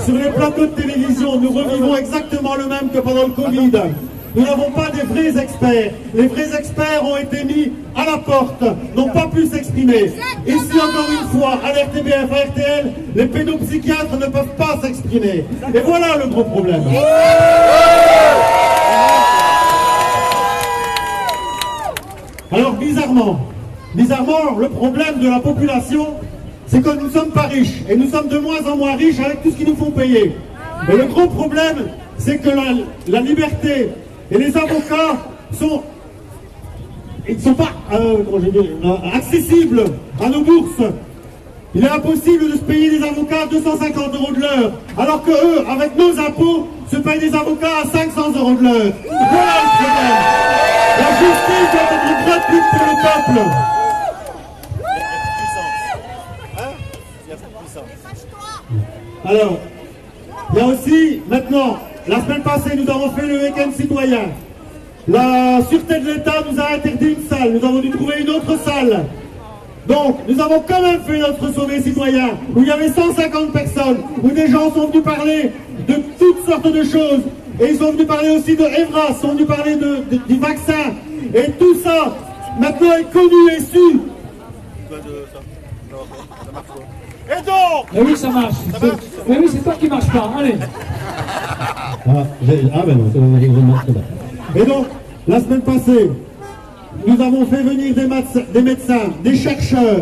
Sur les plateaux de télévision, nous revivons exactement le même que pendant le Covid. Nous n'avons pas des vrais experts. Les vrais experts ont été mis à la porte, n'ont pas pu s'exprimer. Ici, encore une fois, à l'RTBF, à RTL, les pédopsychiatres ne peuvent pas s'exprimer. Et voilà le gros problème. Alors, bizarrement, le problème de la population, c'est que nous ne sommes pas riches. Et nous sommes de moins en moins riches avec tout ce qu'ils nous font payer. Et le gros problème, c'est que la liberté et les avocats ils ne sont pas accessibles à nos bourses. Il est impossible de se payer des avocats à 250 € de l'heure, alors que eux, avec nos impôts, se payent des avocats à 500 € de l'heure. Voilà le problème. La justice doit être gratuite pour le peuple. Alors, il y a aussi, maintenant, la semaine passée, nous avons fait le week-end citoyen. La sûreté de l'État nous a interdit une salle. Nous avons dû trouver une autre salle. Donc, nous avons quand même fait notre sommet citoyen, où il y avait 150 personnes, où des gens sont venus parler de toutes sortes de choses. Et ils sont venus parler aussi de Evras, ils sont venus parler du vaccin. Et tout ça, maintenant, est connu et su. Et donc Eh oui, ça marche. Mais oui, c'est toi qui marche pas. Allez. Et donc, la semaine passée, nous avons fait venir des médecins, des chercheurs.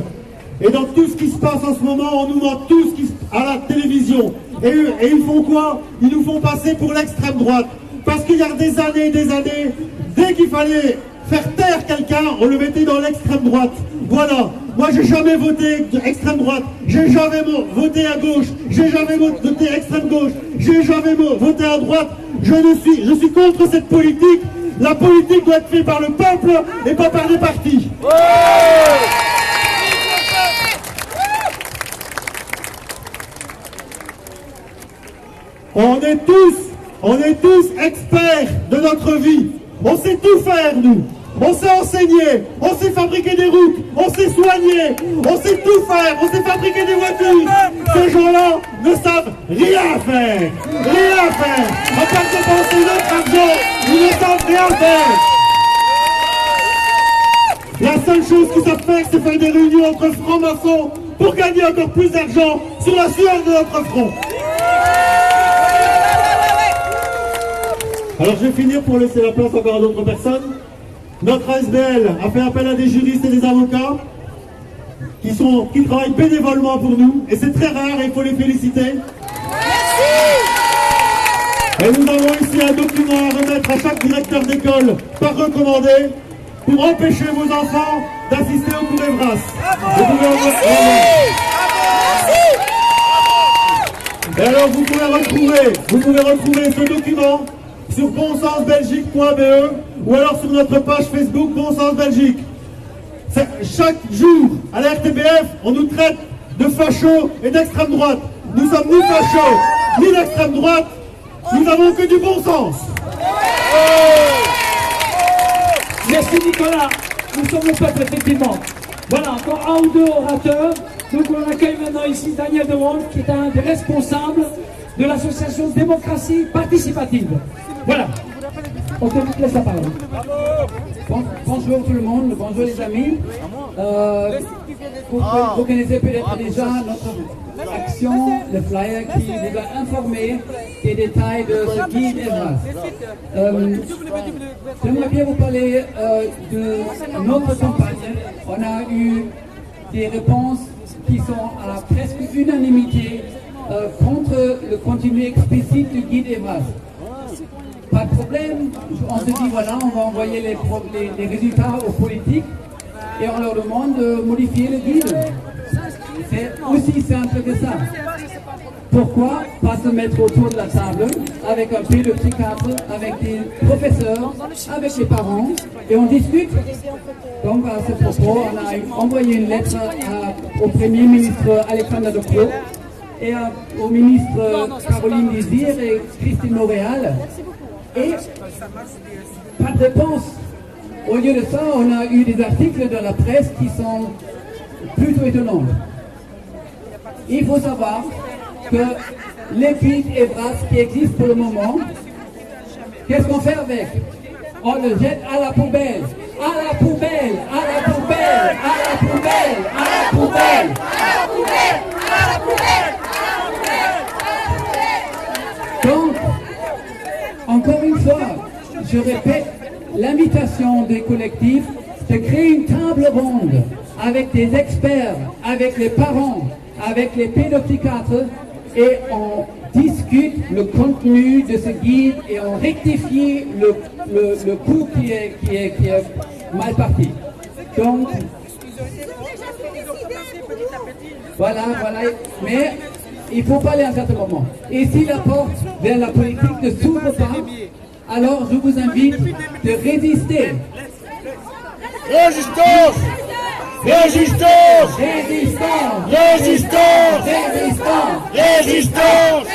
Et dans tout ce qui se passe en ce moment, on nous montre tout ce qui se passe à la télévision. Et ils font quoi? Ils nous font passer pour l'extrême droite. Parce qu'il y a des années et des années, dès qu'il fallait faire taire quelqu'un, on le mettait dans l'extrême droite. Voilà. Moi, j'ai jamais voté extrême droite. J'ai jamais voté à gauche. J'ai jamais voté extrême gauche. J'ai jamais voté à droite. Je suis contre cette politique. La politique doit être faite par le peuple et pas par les partis. On est tous experts de notre vie. On sait tout faire, nous. On sait enseigner, on sait fabriquer des routes, on sait soigner, on sait tout faire, on sait fabriquer des voitures. Ces gens-là ne savent rien faire. Rien faire. À part dépenser notre argent, ils ne savent rien faire. La seule chose qu'ils savent faire, c'est faire des réunions entre francs-maçons pour gagner encore plus d'argent sur la sueur de notre front. Alors je vais finir pour laisser la place encore à d'autres personnes. Notre ASBL a fait appel à des juristes et des avocats qui travaillent bénévolement pour nous. Et c'est très rare et il faut les féliciter. Merci. Et nous avons ici un document à remettre à chaque directeur d'école par recommandé pour empêcher vos enfants d'assister au cours Evras. Et alors vous pouvez retrouver ce document sur bonsensbelgique.be ou alors sur notre page Facebook Bon Sens Belgique. Chaque jour, à la RTBF, on nous traite de fachos et d'extrême droite. Nous sommes ni fachos, ni d'extrême droite, nous n'avons que du bon sens. Merci Nicolas, nous sommes le peuple effectivement. Voilà, encore un ou deux orateurs. Donc on accueille maintenant ici Daniel De Wolf, qui est un des responsables de l'association Démocratie Participative. Voilà, on te laisse la parole. Bonjour tout le monde, bonjour les amis. Vous connaissez peut-être déjà notre action, le flyer qui vous a informé des détails de ce guide Evras. J'aimerais bien vous parler de notre campagne. On a eu des réponses qui sont à presque unanimité contre le contenu explicite du guide Evras. Pas de problème, on se dit voilà, on va envoyer les résultats aux politiques et on leur demande de modifier le guide. C'est aussi simple que ça. Pourquoi pas se mettre autour de la table avec un pédopsychiatre, avec des professeurs, avec les parents et on discute. Donc à ce propos, on a envoyé une lettre au Premier ministre Alexandre De Croo et au ministre Caroline Désir et Christine Montréal. Et pas de réponse. Au lieu de ça, on a eu des articles de la presse qui sont plutôt étonnants. Il faut savoir que les guides Evras qui existent pour le moment, qu'est-ce qu'on fait avec? On le jette à la poubelle, à la poubelle, à la poubelle, à la poubelle, à la poubelle, à la poubelle, à la poubelle, à la poubelle. Donc, encore une fois, je répète l'invitation des collectifs de créer une table ronde avec des experts, avec les parents, avec les pédopsychiatres et on discute le contenu de ce guide et on rectifie le coup qui est mal parti. Donc, voilà, mais il faut pas aller à un certain moment. Et si la porte vers la politique ne s'ouvre pas, alors je vous invite de résister. Résistance! Résistance! Résistance! Résistance! Résistance! Résistance!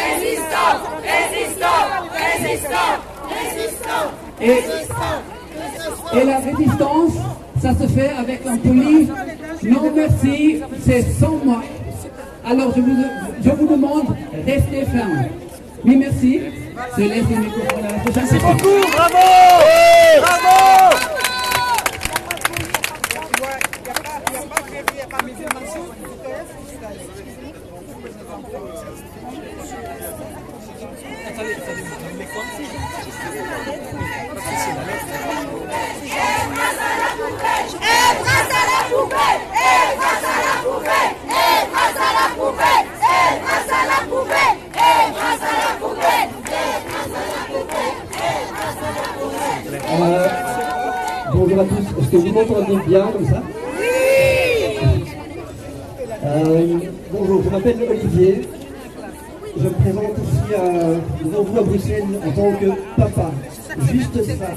Et la résistance, ça se fait avec un poli. Non merci, c'est sans moi. Alors je vous demande, restez ferme. Oui, merci. Je laisse le microphone à la prochaine. Merci beaucoup, bravo! Bravo! Bonjour à tous, est-ce que vous m'entendez bien comme ça? Bonjour, je m'appelle Olivier, je me présente ici devant vous à Bruxelles en tant que papa, juste ça,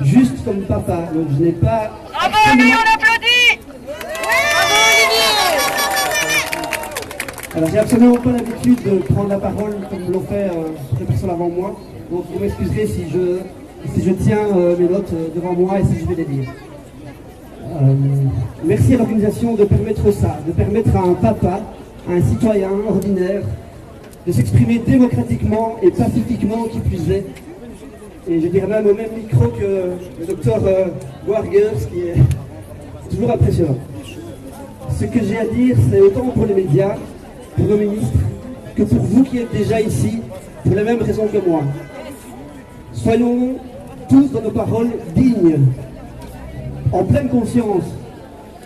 juste comme papa, donc je n'ai pas... Bravo Olivier, on applaudit! Bravo Olivier! Alors j'ai absolument pas l'habitude de prendre la parole comme l'ont fait les personnes avant moi, donc vous m'excuserez si je tiens mes notes devant moi et si je vais les lire. Merci à l'organisation de permettre ça, de permettre à un papa, à un citoyen ordinaire, de s'exprimer démocratiquement et pacifiquement qui plus est. Et je dirais même au même micro que le docteur Wargers, qui est toujours impressionnant. Ce que j'ai à dire, c'est autant pour les médias, pour nos ministres, que pour vous qui êtes déjà ici, pour la même raison que moi. Soyons tous dans nos paroles dignes, en pleine conscience,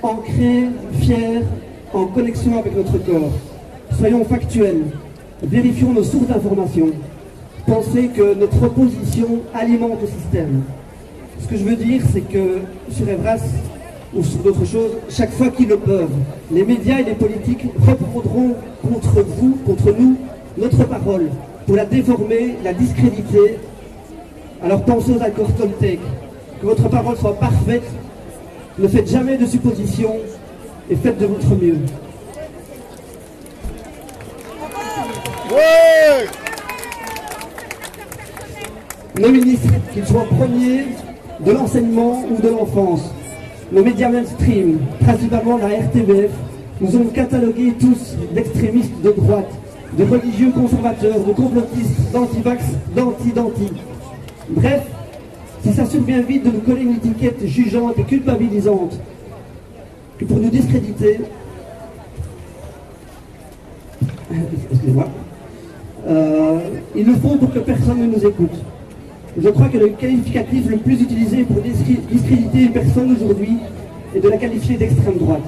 ancrés, fiers, en connexion avec notre corps. Soyons factuels, vérifions nos sources d'information. Pensez que notre opposition alimente le système. Ce que je veux dire, c'est que sur Evras ou sur d'autres choses, chaque fois qu'ils le peuvent, les médias et les politiques reprendront contre vous, contre nous, notre parole, pour la déformer, la discréditer Alors pensez aux accords Toltec, que votre parole soit parfaite, ne faites jamais de suppositions et faites de votre mieux. Ouais. Nos ministres, qu'ils soient premiers de l'enseignement ou de l'enfance, nos médias mainstream, principalement la RTBF, nous ont catalogués tous d'extrémistes de droite, de religieux conservateurs, de complotistes, d'anti-vax, d'anti. Bref, si ça survient vite de nous coller une étiquette jugeante et culpabilisante, que pour nous discréditer, excusez-moi, ils le font pour que personne ne nous écoute. Je crois que le qualificatif le plus utilisé pour discréditer une personne aujourd'hui est de la qualifier d'extrême droite.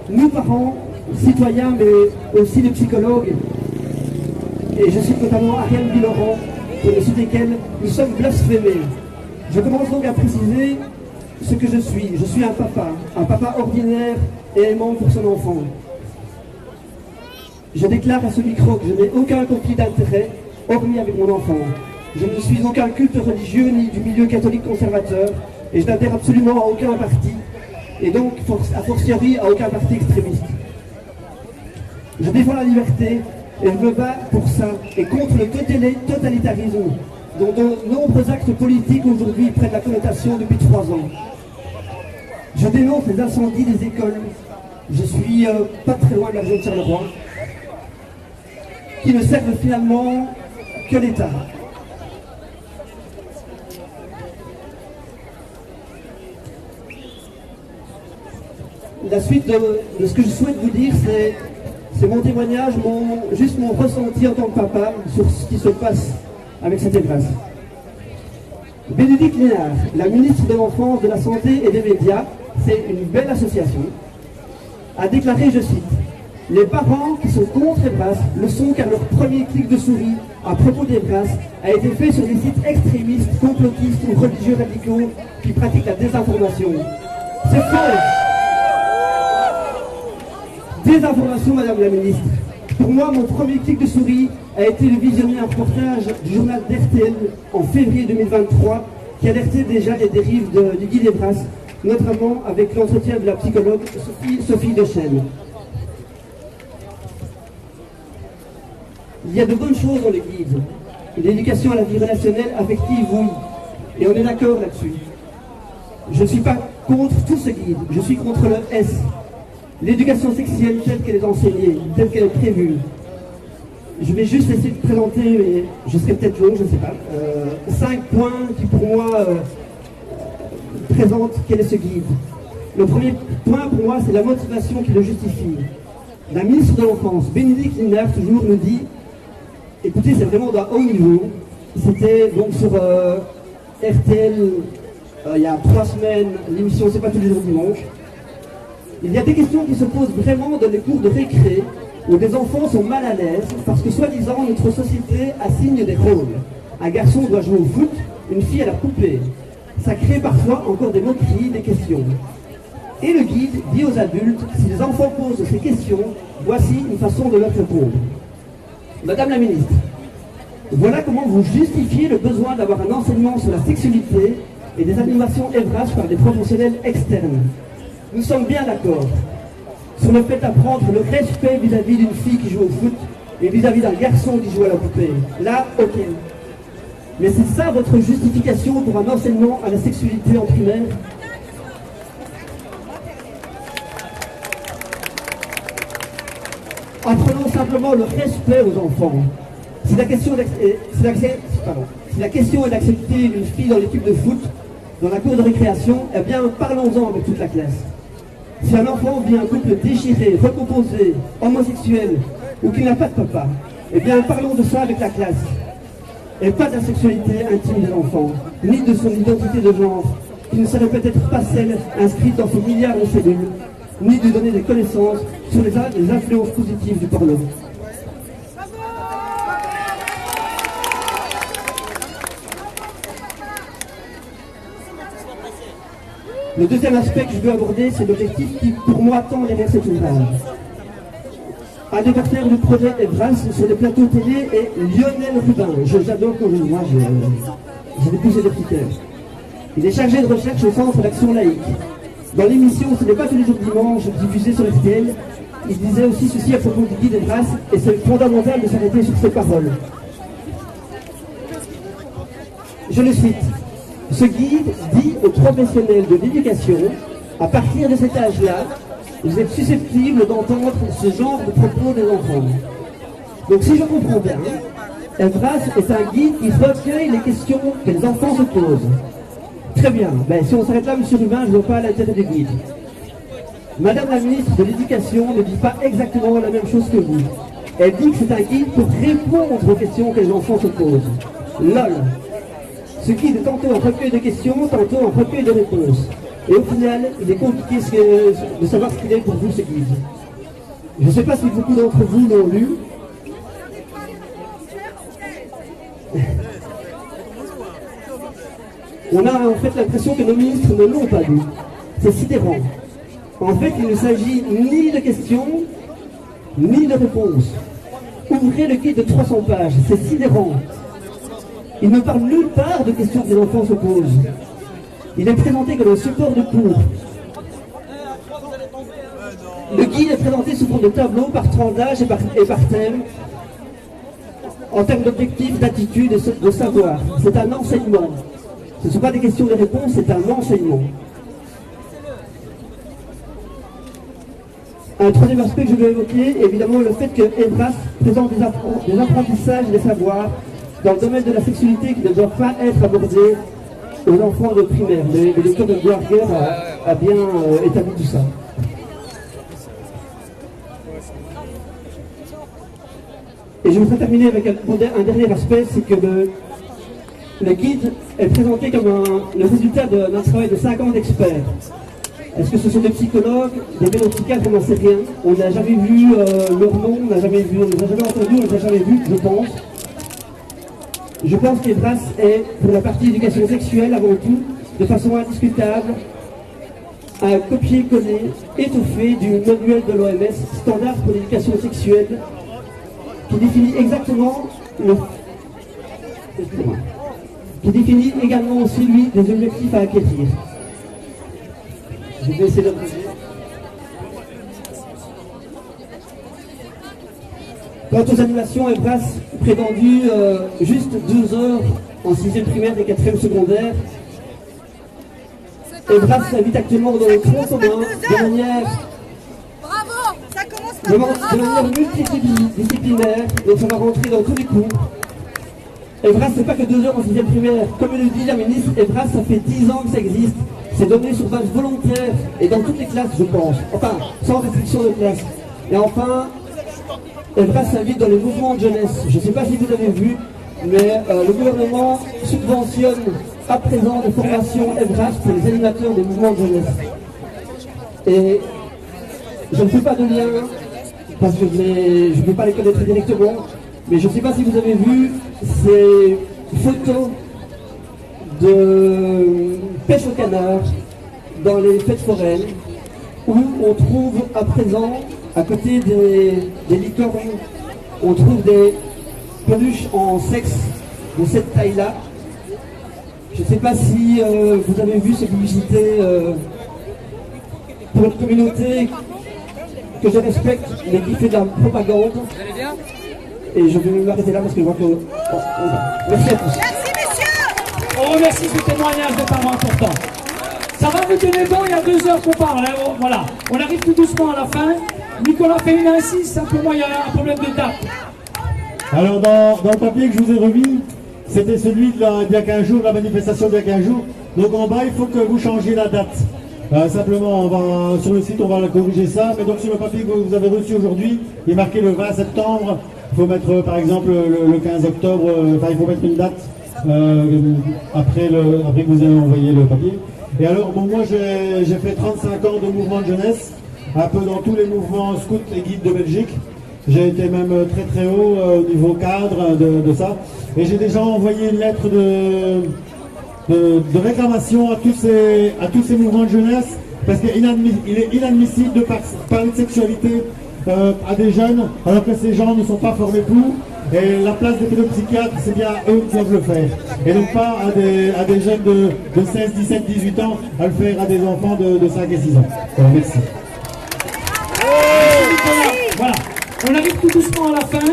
Nous, parents, citoyens, mais aussi les psychologues, et je cite notamment Ariane Biloran, pour ne citer qu'elle, nous sommes blasphémés. Je commence donc à préciser ce que je suis. Je suis un papa ordinaire et aimant pour son enfant. Je déclare à ce micro que je n'ai aucun conflit d'intérêt, hormis avec mon enfant. Je ne suis aucun culte religieux ni du milieu catholique conservateur, et je n'adhère absolument à aucun parti, et donc a fortiori à aucun parti extrémiste. Je défends la liberté, et je me bats pour ça, et contre le totalitarisme, dont de nombreux actes politiques aujourd'hui prennent la connotation depuis 3 ans. Je dénonce les incendies des écoles. Je suis pas très loin de la région de Charleroi, qui ne servent finalement que l'État. La suite de ce que je souhaite vous dire, c'est mon témoignage, juste mon ressenti en tant que papa sur ce qui se passe avec cette Evras. Bénédicte Linard, la ministre de l'Enfance, de la Santé et des Médias, c'est une belle association, a déclaré, je cite, « Les parents qui sont contre Evras le sont car leur premier clic de souris à propos d'Evras a été fait sur des sites extrémistes, complotistes ou religieux radicaux qui pratiquent la désinformation. » C'est faux! Désinformation, Madame la Ministre. Pour moi, mon premier clic de souris a été de visionner un reportage du journal d'RTL en février 2023 qui alertait déjà des dérives du guide Evras, notamment avec l'entretien de la psychologue Sophie Dechaine. Il y a de bonnes choses dans le guide. L'éducation à la vie relationnelle, affective, oui. Et on est d'accord là-dessus. Je ne suis pas contre tout ce guide, je suis contre le S. L'éducation sexuelle telle qu'elle est enseignée, telle qu'elle est prévue. Je vais juste essayer de présenter, mais je serai peut-être long, je ne sais pas, 5 points qui pour moi présentent quel est ce guide. Le premier point pour moi, c'est la motivation qui le justifie. La ministre de l'Enfance, Bénédicte Linard, toujours nous dit, écoutez, c'est vraiment d'un haut niveau. C'était donc sur RTL il y a 3 semaines, l'émission C'est pas tous les jours dimanche. Il y a des questions qui se posent vraiment dans les cours de récré où des enfants sont mal à l'aise parce que soi-disant notre société assigne des rôles. Un garçon doit jouer au foot, une fille à la poupée. Ça crée parfois encore des moqueries, des questions. Et le guide dit aux adultes, si les enfants posent ces questions, voici une façon de leur répondre. Madame la ministre, voilà comment vous justifiez le besoin d'avoir un enseignement sur la sexualité et des animations Evras par des professionnels externes. Nous sommes bien d'accord sur le fait d'apprendre le respect vis-à-vis d'une fille qui joue au foot et vis-à-vis d'un garçon qui joue à la poupée. Là, ok. Mais c'est ça votre justification pour un enseignement à la sexualité en primaire? Apprenons simplement le respect aux enfants. Si la question est d'accepter une fille dans l'équipe de foot, dans la cour de récréation, eh bien parlons-en avec toute la classe. Si un enfant vit un couple déchiré, recomposé, homosexuel, ou qui n'a pas de papa, eh bien parlons de ça avec la classe. Et pas de la sexualité intime de l'enfant, ni de son identité de genre, qui ne serait peut-être pas celle inscrite dans ce milliard de cellules, ni de donner des connaissances sur les influences positives du porno. Le deuxième aspect que je veux aborder, c'est l'objectif qui, pour moi, tend derrière cet ouvrage. Un des partenaires du projet Evras sur les plateaux télé est Lionel Rubin. J'adore quand je le vois, j'ai épousé des critères. Il est chargé de recherche au Centre d'Action Laïque. Dans l'émission Ce n'est pas tous les jours dimanche, diffusée sur RTL, il disait aussi ceci à propos du guide Evras, et c'est fondamental de s'arrêter sur ces paroles. Je le cite. Ce guide dit aux professionnels de l'éducation, à partir de cet âge-là, vous êtes susceptibles d'entendre ce genre de propos des enfants. Donc si je comprends bien, Evras est un guide qui recueille les questions que les enfants se posent. Très bien, ben, si on s'arrête là, M. Rubin, je ne vois pas l'intérêt des guides. Madame la ministre de l'Éducation ne dit pas exactement la même chose que vous. Elle dit que c'est un guide pour répondre aux questions que les enfants se posent. LOL. Ce guide est tantôt un recueil de questions, tantôt un recueil de réponses. Et au final, il est compliqué de savoir ce qu'il est pour vous, ce guide. Je ne sais pas si beaucoup d'entre vous l'ont lu. On a en fait l'impression que nos ministres ne l'ont pas lu. C'est sidérant. En fait, il ne s'agit ni de questions, ni de réponses. Ouvrez le guide de 300 pages, c'est sidérant. Il ne parle nulle part de questions que les enfants se posent. Il est présenté comme un support de cours. Le guide est présenté sous forme de tableau par tranche d'âge et par thème, en termes d'objectifs, d'attitude et de savoir. C'est un enseignement. Ce ne sont pas des questions et des réponses, c'est un enseignement. Un troisième aspect que je veux évoquer, évidemment, le fait que Evras présente des apprentissages et des savoirs dans le domaine de la sexualité qui ne doivent pas être abordés aux enfants de primaire. Le docteur de Guarguer a bien établi tout ça. Et je voudrais terminer avec un dernier aspect, c'est que le guide est présenté comme le résultat d'un travail de 5 ans d'experts. Est-ce que ce sont des psychologues, des pédopsychiatres, on n'en sait rien. On n'a jamais vu leur nom, on n'a jamais vu, on ne les a jamais entendus, on ne les a jamais vus, je pense. Je pense qu'Evras est, pour la partie éducation sexuelle avant tout, de façon indiscutable, un copier-coller étoffé du manuel de l'OMS, standard pour l'éducation sexuelle, qui définit exactement qui définit également aussi, lui, des objectifs à acquérir. Je vais essayer de bouger. Quant aux animations, Evras prétendu juste 2 heures en 6e primaire et 4e secondaire. Evras s'invite actuellement dans le tronc commun de manière multidisciplinaire, donc ça va rentrer dans tous les cours. Evras, c'est pas que 2 heures en 6e primaire. Comme le dit la ministre, Evras, ça fait 10 ans que ça existe. C'est donné sur base volontaire et dans toutes les classes, je pense. Enfin, sans restriction de classe. Et enfin, Evras s'invite dans les mouvements de jeunesse. Je ne sais pas si vous avez vu, mais le gouvernement subventionne à présent des formations Evras pour les animateurs des mouvements de jeunesse. Et je ne fais pas de lien, parce que je ne peux pas les connaître directement, mais je ne sais pas si vous avez vu ces photos de pêche au canard dans les fêtes foraines, où on trouve à présent, à côté des licornes, on trouve des peluches en sexe de cette taille-là. Je ne sais pas si vous avez vu ces publicités pour une communauté que je respecte, mais qui fait de la propagande. Vous allez bien ? Et je vais m'arrêter là parce que je vois que... Merci à tous. Merci, messieurs. On remercie ce témoignage de parents important. Ça va, vous tenez bon, il y a 2 heures qu'on parle. Hein, voilà, on arrive tout doucement à la fin. Nicolas fait une insiste, simplement il y a un problème de date. Alors dans le papier que je vous ai remis, c'était celui d'il y a 15 jours, de la manifestation d'il y a 15 jours. Donc en bas, il faut que vous changiez la date. Simplement, sur le site, on va corriger ça. Mais donc sur le papier que vous avez reçu aujourd'hui, il est marqué le 20 septembre. Il faut mettre par exemple le 15 octobre, il faut mettre une date après que vous avez envoyé le papier. Et alors, bon, moi j'ai fait 35 ans de mouvement de jeunesse, un peu dans tous les mouvements scouts et guides de Belgique. J'ai été même très très haut au niveau cadre de ça. Et j'ai déjà envoyé une lettre de réclamation à tous ces mouvements de jeunesse, parce qu'il est inadmissible de parler de sexualité à des jeunes, alors que ces gens ne sont pas formés pour. Et la place des pédopsychiatres, c'est bien eux qui doivent le faire. Et donc pas à des jeunes de 16, 17, 18 ans, à le faire à des enfants de 5 et 6 ans. Voilà, merci. Voilà, on arrive tout doucement à la fin.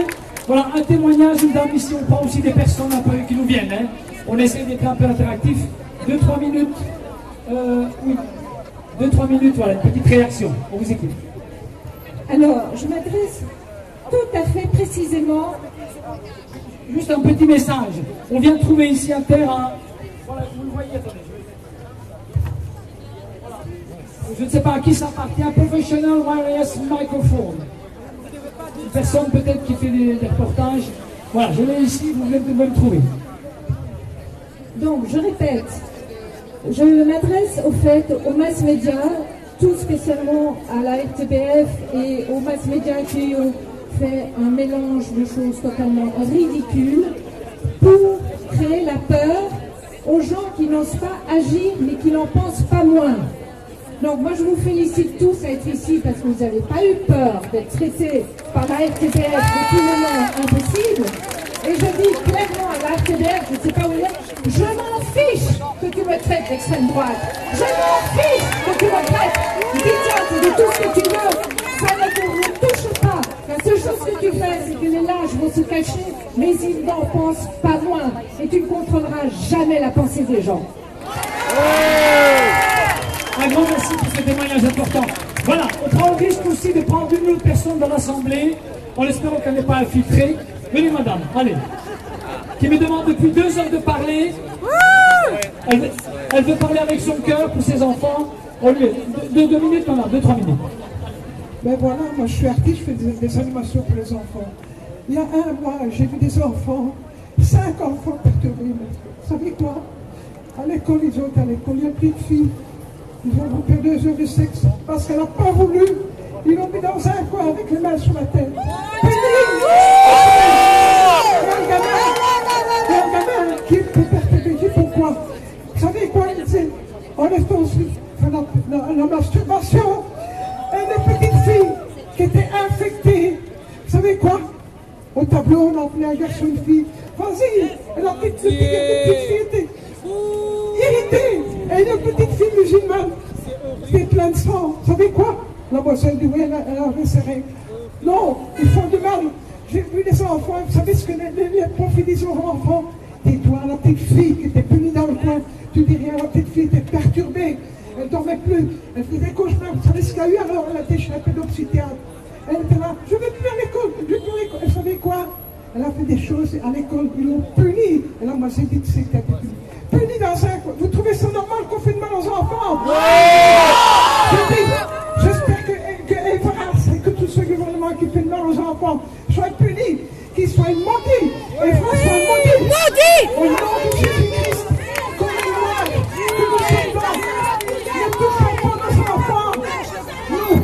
Voilà, un témoignage, une dame ici, on prend aussi des personnes un peu qui nous viennent. Hein. On essaie d'être un peu interactif. 2-3 minutes. Oui. 2-3 minutes, voilà, une petite réaction. On vous écoute. Alors, je m'adresse tout à fait précisément. Juste un petit message. On vient de trouver ici un terrain. Voilà, vous le voyez, attendez. Voilà. Je ne sais pas à qui ça appartient. Professional Wireless Microphone. Une personne peut-être qui fait des reportages. Voilà, je l'ai ici, vous venez de me le trouver. Donc, je répète, je m'adresse au fait aux mass médias, tout spécialement à la RTBF et aux mass médias qui ont fait un mélange de choses totalement ridicules pour créer la peur aux gens qui n'osent pas agir mais qui n'en pensent pas moins. Donc moi je vous félicite tous à être ici parce que vous n'avez pas eu peur d'être traités par la RTBF de tout moment impossible. Et je dis clairement à la RTBF, je ne sais pas où il est, je m'en fiche que tu me traites d'extrême droite. Je m'en fiche que tu me traites d'idiote, de tout ce que tu veux. Ça ne te touche pas. La seule chose que tu fais, c'est que les lâches vont se cacher, mais ils n'en pensent pas moins. Et tu ne contrôleras jamais la pensée des gens. Un grand merci pour ce témoignage important. Voilà, on prend le risque aussi de prendre une autre personne dans l'Assemblée, en espérant qu'elle n'est pas infiltrée. Venez madame, allez. Qui me demande depuis 2 heures de parler. Elle veut parler avec son cœur pour ses enfants. On lui 2 minutes, madame, 2-3 minutes. Ben voilà, moi je suis artiste, je fais des animations pour les enfants. Il y a un mois, j'ai vu des enfants, 5 enfants perturbés. Vous savez quoi? À l'école, ils ont été à l'école, il y a une petite fille. Ils ont coupé 2 heures de sexe parce qu'elle n'a pas voulu. Ils l'ont mis dans un coin avec les mains sur la tête. Il y a un gamin qui peut perturber. Je dis pourquoi? Vous savez quoi? Il disait, on est aussi la masturbation. Et des petites filles qui étaient infectées. Vous savez quoi? Au tableau, on a appelé un garçon, une fille. Vas-y! Et la petite fille était irritée. Et une petite fille musulmane qui est pleine de sang. Vous savez quoi? La voisine dit oui, elle avait ses règles. Non, ils font du mal. J'ai vu des enfants, vous savez ce que les profs disent aux enfants? Tais-toi, la petite fille qui était punie dans le coin. Tu dis rien, la petite fille était perturbée. Elle ne dormait plus, elle faisait des cauchemars. Vous savez ce qu'il y a eu alors? Elle était chez la pédopsychiatre. Elle était là, je ne veux plus à l'école, je veux plus à l'école. Elle savait quoi? Elle a fait des choses à l'école, ils l'ont punie. Et là, moi, j'ai dit que c'était punie. Punie dans un coin. Vous trouvez ça normal qu'on fait de mal aux enfants? J'espère que Evras et que tout ce gouvernement qui fait de mal aux enfants soient punis, qu'ils soient maudits. Evras soit maudit. Au nom de Jésus-Christ, comme une loi, que nous sommes ne touchons pas nos enfants. Nous,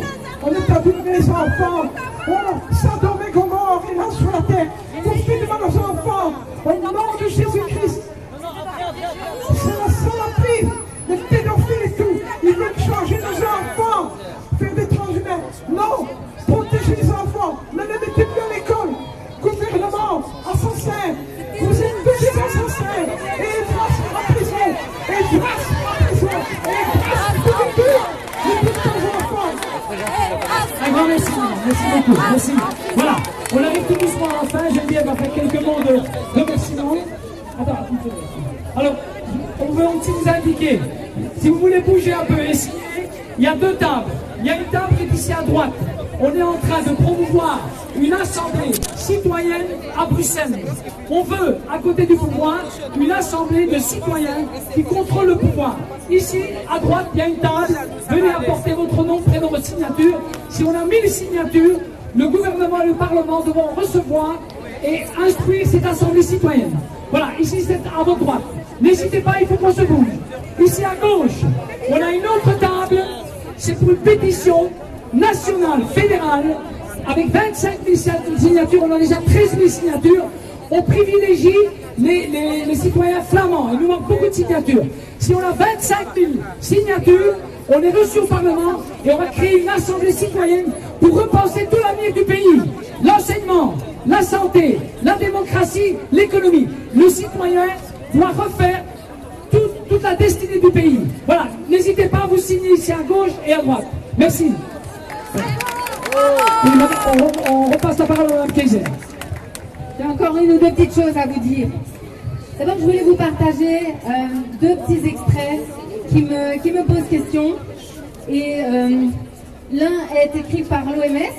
on est abîmés les enfants. Oh, Sodome et Gomorrhe, il a sur la terre. Pour faire de mal aux enfants, au nom de Jésus-Christ. C'est la saloperie, les pédophiles et tout. Ils veulent changer nos enfants, faire des transhumains. Non, protégez les enfants, ne les mettez plus à l'école. Gouvernement, assassin, vous êtes tous des assassins. Et grâce à la prison, et grâce à la prison, et grâce à tout les enfants. Un grand merci, merci beaucoup, merci. Voilà, on arrive tout doucement à la fin. Geneviève va faire quelques mots de remerciements. Attends, alors, on veut aussi vous indiquer, si vous voulez bouger un peu, essayez, il y a 2 tables. Il y a une table qui est ici à droite. On est en train de promouvoir une assemblée citoyenne à Bruxelles. On veut, à côté du pouvoir, une assemblée de citoyens qui contrôlent le pouvoir. Ici, à droite, il y a une table. Venez apporter votre nom, prénom, votre signature. Si on a 1000 signatures, le gouvernement et le Parlement devront recevoir et instruire cette assemblée citoyenne. Voilà, ici c'est à votre droite. N'hésitez pas, il faut qu'on se bouge. Ici à gauche, on a une autre table. C'est pour une pétition nationale, fédérale, avec 25 000 signatures. On a déjà 13 000 signatures. On privilégie les citoyens flamands. Il nous manque beaucoup de signatures. Si on a 25 000 signatures, on est reçu au Parlement et on va créer une assemblée citoyenne pour repenser tout l'avenir du pays. L'enseignement, la santé, la démocratie, l'économie. Le citoyen doit refaire toute la destinée du pays. Voilà, n'hésitez pas à vous signer ici à gauche et à droite. Merci. On repasse la parole à Mme Kaiser. J'ai encore une ou deux petites choses à vous dire. D'abord, je voulais vous partager deux petits extraits qui me posent question. Et l'un est écrit par l'OMS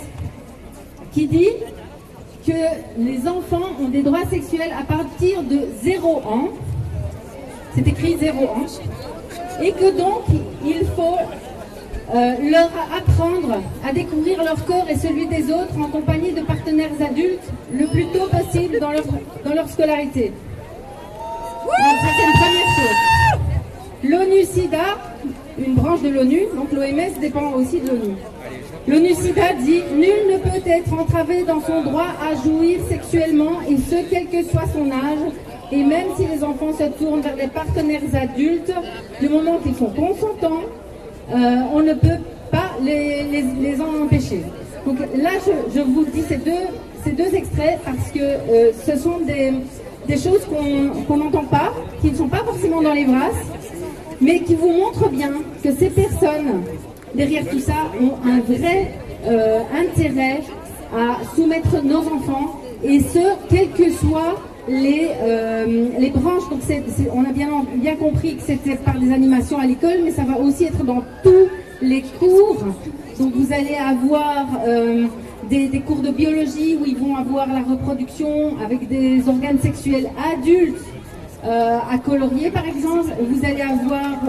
qui dit que les enfants ont des droits sexuels à partir de 0 ans. C'est écrit 0 ans. Et que donc, il faut leur apprendre à découvrir leur corps et celui des autres en compagnie de partenaires adultes le plus tôt possible dans leur scolarité. Donc ça, c'est une première chose. L'ONU-SIDA, une branche de l'ONU, donc l'OMS dépend aussi de l'ONU. L'ONU-SIDA dit « Nul ne peut être entravé dans son droit à jouir sexuellement, et ce, quel que soit son âge, et même si les enfants se tournent vers des partenaires adultes, du moment qu'ils sont consentants, on ne peut pas les en empêcher. » Donc là, je vous dis ces deux extraits parce que ce sont des choses qu'on n'entend pas, qui ne sont pas forcément dans les brasses, mais qui vous montrent bien que ces personnes, derrière tout ça, ont un vrai intérêt à soumettre nos enfants, et ce, quelles que soient les branches. Donc on a bien compris que c'était par des animations à l'école, mais ça va aussi être dans tous les cours. Donc vous allez avoir des cours de biologie où ils vont avoir la reproduction avec des organes sexuels adultes à colorier par exemple. Vous allez avoir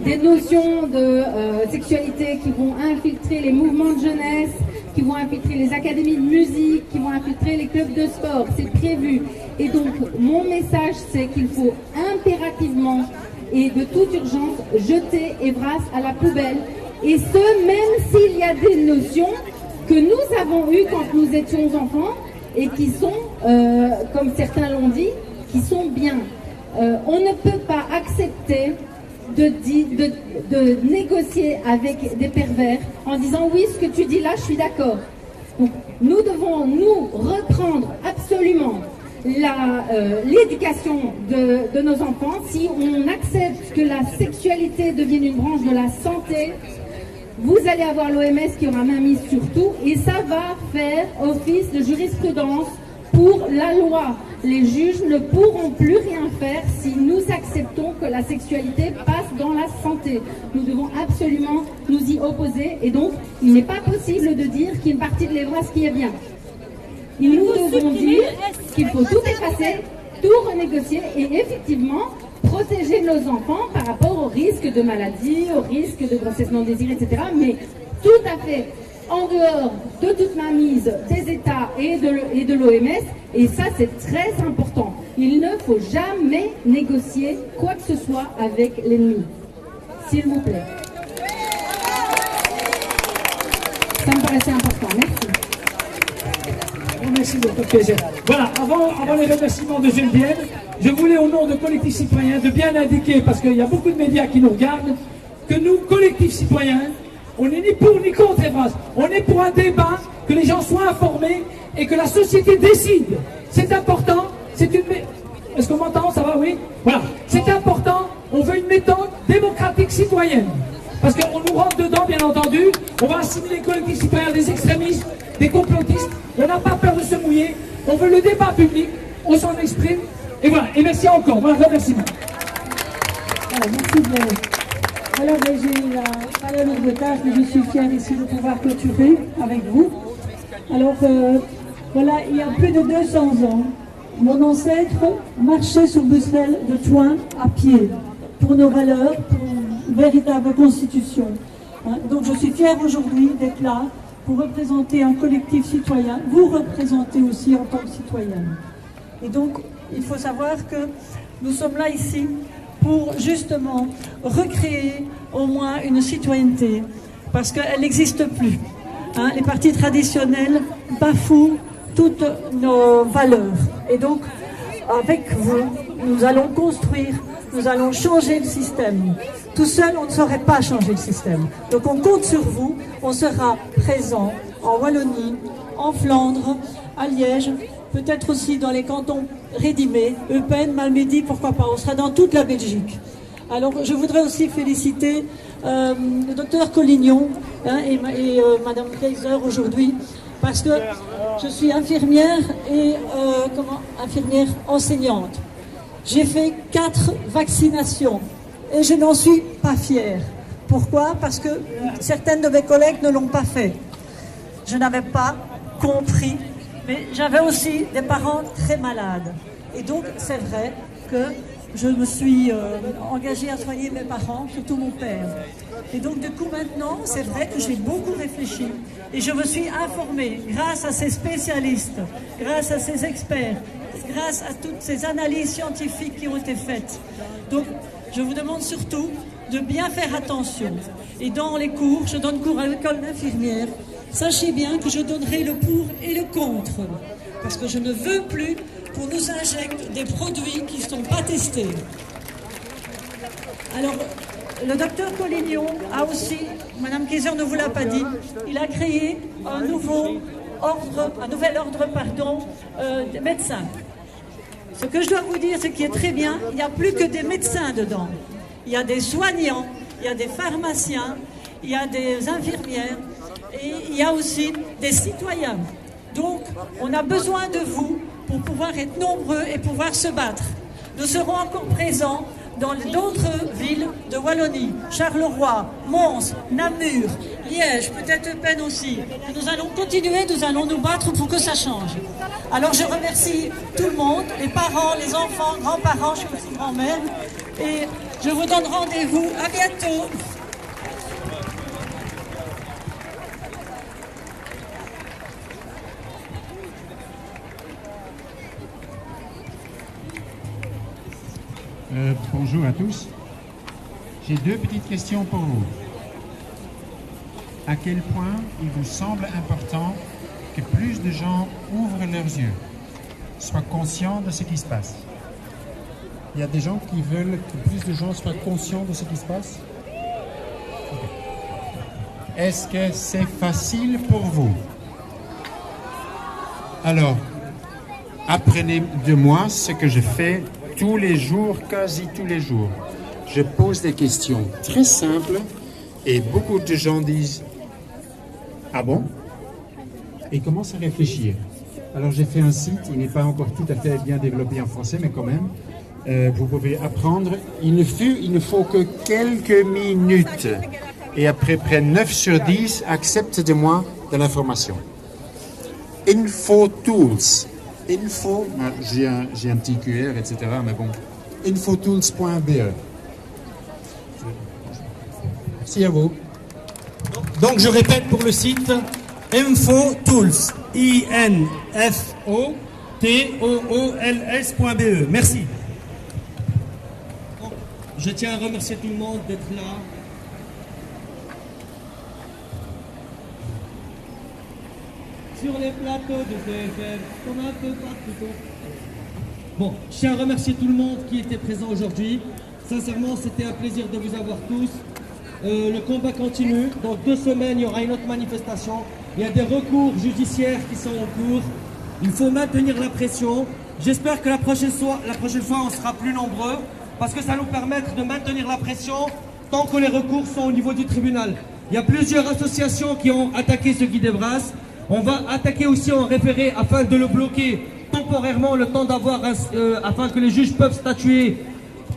des notions de sexualité qui vont infiltrer les mouvements de jeunesse, qui vont infiltrer les académies de musique, qui vont infiltrer les clubs de sport. C'est prévu. Et donc mon message, c'est qu'il faut impérativement et de toute urgence jeter Evras à la poubelle. Et ce, même s'il y a des notions que nous avons eues quand nous étions enfants et qui sont, comme certains l'ont dit, qui sont bien. On ne peut pas accepter de négocier avec des pervers en disant oui, ce que tu dis là, je suis d'accord. Donc nous devons nous reprendre absolument l'éducation de nos enfants. Si on accepte que la sexualité devienne une branche de la santé, vous allez avoir l'OMS qui aura main mise sur tout, et ça va faire office de jurisprudence pour la loi. Les juges ne pourront plus rien faire si nous acceptons que la sexualité passe dans la santé. Nous devons absolument nous y opposer, et donc il n'est pas possible de dire qu'il y a une partie de l'Evras qui est bien. Nous devons dire qu'il faut tout effacer, tout renégocier et effectivement protéger nos enfants par rapport aux risques de maladie, aux risques de grossesse non désirée, etc. Mais tout à fait en dehors de toute mainmise des États et de l'OMS, et ça c'est très important. Il ne faut jamais négocier quoi que ce soit avec l'ennemi. S'il vous plaît. Ça me paraissait important. Merci. Merci, Dr. Kaiser. Voilà, avant les remerciements de Geneviève, je voulais au nom de Collectif Citoyen de bien indiquer, parce qu'il y a beaucoup de médias qui nous regardent, que nous, Collectif Citoyen, on n'est ni pour ni contre Evras. On est pour un débat, que les gens soient informés et que la société décide. C'est important, Est-ce qu'on m'entend? Ça va, oui? Voilà, c'est important, on veut une méthode démocratique citoyenne. Parce qu'on nous rentre dedans, bien entendu, on va assimiler les collectifs citoyens des extrémistes, des complotistes, on n'a pas peur de se mouiller, on veut le débat public, on s'en exprime, et voilà, et merci encore, voilà, remerciement. Voilà, merci bien. Alors, j'ai pas la lourde tâche, mais je suis fière ici de pouvoir clôturer avec vous. Alors, voilà, il y a plus de 200 ans, mon ancêtre marchait sur Bruxelles de Troyes à pied, pour nos valeurs, pour une véritable constitution. Donc je suis fière aujourd'hui d'être là pour représenter un collectif citoyen, vous représentez aussi en tant que citoyenne. Et donc, il faut savoir que nous sommes là ici pour justement recréer au moins une citoyenneté, parce qu'elle n'existe plus. Les partis traditionnels bafouent toutes nos valeurs. Et donc, avec vous, nous allons construire, nous allons changer le système. Tout seul, on ne saurait pas changer le système. Donc on compte sur vous, on sera présent en Wallonie, en Flandre, à Liège, peut-être aussi dans les cantons Rédimé, Eupen, Malmedy, pourquoi pas, on sera dans toute la Belgique. Alors je voudrais aussi féliciter le docteur Collignon et Madame Kaiser aujourd'hui, parce que je suis infirmière et infirmière enseignante. J'ai fait 4 vaccinations et je n'en suis pas fière. Pourquoi? Parce que certaines de mes collègues ne l'ont pas fait. Je n'avais pas compris, mais j'avais aussi des parents très malades. Et donc c'est vrai que je me suis engagée à soigner mes parents, surtout mon père. Et donc du coup maintenant, c'est vrai que j'ai beaucoup réfléchi et je me suis informée grâce à ces spécialistes, grâce à ces experts, grâce à toutes ces analyses scientifiques qui ont été faites. Donc je vous demande surtout de bien faire attention. Et dans les cours, je donne cours à l'école d'infirmière, sachez bien que je donnerai le pour et le contre. Parce que je ne veux plus qu'on nous injecte des produits qui ne sont pas testés. Alors, le docteur Collignon a aussi, Madame Kaiser ne vous l'a pas dit, il a créé un nouvel ordre des médecins. Ce que je dois vous dire, ce qui est très bien, il n'y a plus que des médecins dedans. Il y a des soignants, il y a des pharmaciens, il y a des infirmières et il y a aussi des citoyens. Donc, on a besoin de vous pour pouvoir être nombreux et pouvoir se battre. Nous serons encore présents dans d'autres villes de Wallonie, Charleroi, Mons, Namur, Liège, peut-être Eupen aussi. Nous allons continuer, nous allons nous battre pour que ça change. Alors je remercie tout le monde, les parents, les enfants, grands-parents, je suis aussi grand-mère, et je vous donne rendez-vous. À bientôt. Bonjour à tous. J'ai 2 petites questions pour vous. À quel point il vous semble important que plus de gens ouvrent leurs yeux, soient conscients de ce qui se passe? Il y a des gens qui veulent que plus de gens soient conscients de ce qui se passe? Est-ce que c'est facile pour vous? Alors, apprenez de moi ce que je fais tous les jours, quasi tous les jours. Je pose des questions très simples et beaucoup de gens disent « Ah bon ?» et commencent à réfléchir. Alors j'ai fait un site, il n'est pas encore tout à fait bien développé en français, mais quand même, vous pouvez apprendre. Il ne faut que quelques minutes. Et à peu près 9 sur 10 acceptent de moi de l'information. InfoTools. Info, j'ai un petit QR, etc. Mais bon, infotools.be. Merci à vous. Donc je répète pour le site InfoTools. INFOTOOLS.be. Merci. Je tiens à remercier tout le monde d'être là. Sur les plateaux de TFM, comme un peu partout. Bon, je tiens à remercier tout le monde qui était présent aujourd'hui. Sincèrement, c'était un plaisir de vous avoir tous. Le combat continue. Dans 2 semaines, il y aura une autre manifestation. Il y a des recours judiciaires qui sont en cours. Il faut maintenir la pression. J'espère que la prochaine fois, on sera plus nombreux parce que ça nous permettra de maintenir la pression tant que les recours sont au niveau du tribunal. Il y a plusieurs associations qui ont attaqué ce Guy Devras. On va attaquer aussi en référé afin de le bloquer temporairement le temps d'avoir, afin que les juges peuvent statuer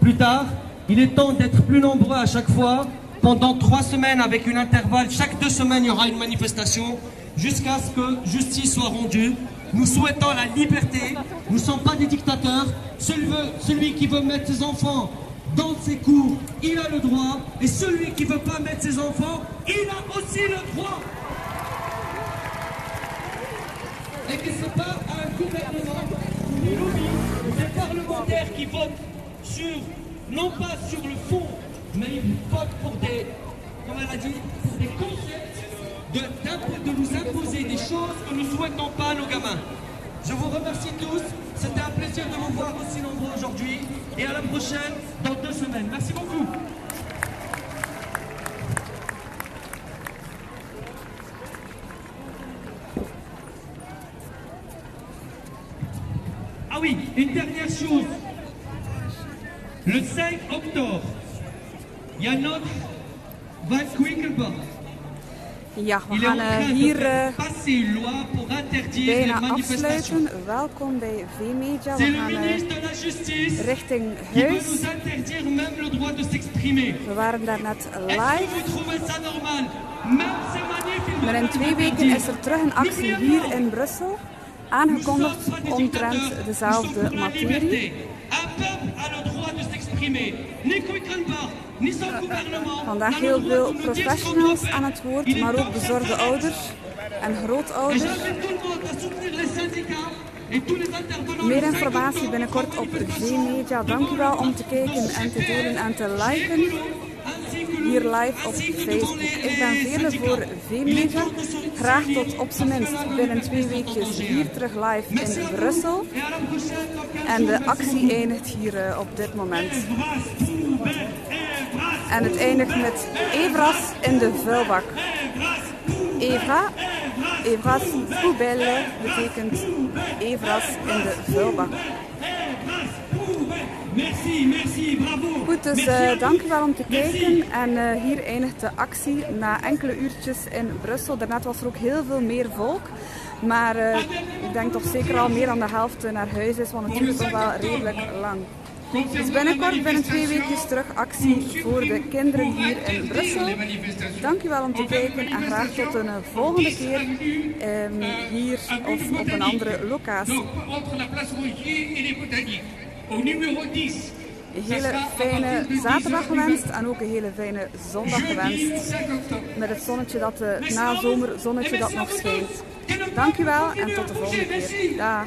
plus tard. Il est temps d'être plus nombreux à chaque fois. Pendant 3 semaines avec une intervalle, chaque 2 semaines il y aura une manifestation jusqu'à ce que justice soit rendue. Nous souhaitons la liberté, nous ne sommes pas des dictateurs. Celui qui veut mettre ses enfants dans ses cours, il a le droit. Et celui qui ne veut pas mettre ses enfants, il a aussi le droit. Et que ce n'est pas un gouvernement ou une lobby ou des parlementaires qui votent non pas sur le fond, mais ils votent pour des, comme elle a dit, pour des concepts de nous imposer des choses que nous ne souhaitons pas à nos gamins. Je vous remercie tous, c'était un plaisir de vous voir aussi nombreux aujourd'hui et à la prochaine dans 2 semaines. Merci beaucoup. oui, une dernière chose. Le 5 octobre, il y a notre Van Quickenbach. Ja, we gaan hier bijna afsluiten. Welkom bij V-Media. We gaan richting huis. We waren daar net live. Maar in 2 weken is er terug een actie hier in Brussel. Aangekondigd omtrent dezelfde materie. Vandaag heel veel professionals aan het woord, maar ook bezorgde ouders en grootouders. Meer informatie binnenkort op V-Media. Dank u wel om te kijken en te delen en te liken. Hier live op Facebook. Ik ben Veerle voor V-Media. Graag tot op zijn minst binnen 2 weekjes hier terug live in Brussel. En de actie eindigt hier op dit moment. En het eindigt met Evras in de vuilbak. Evras poubelle betekent Evras in de vuilbak. Goed, dus dank u wel om te kijken. En hier eindigt de actie na enkele uurtjes in Brussel. Daarnet was er ook heel veel meer volk. Maar ik denk toch zeker al meer dan de helft naar huis is, want het duurt toch wel redelijk lang. Dus binnenkort, binnen 2 weekjes terug, actie voor de kinderen hier in Brussel. Dank u wel om te kijken en graag tot een volgende keer hier of op een andere locatie. Een hele fijne zaterdag gewenst en ook een hele fijne zondag gewenst. Met het zonnetje dat, nazomerzonnetje dat nog schijnt. Dank u wel en tot de volgende keer. Dag.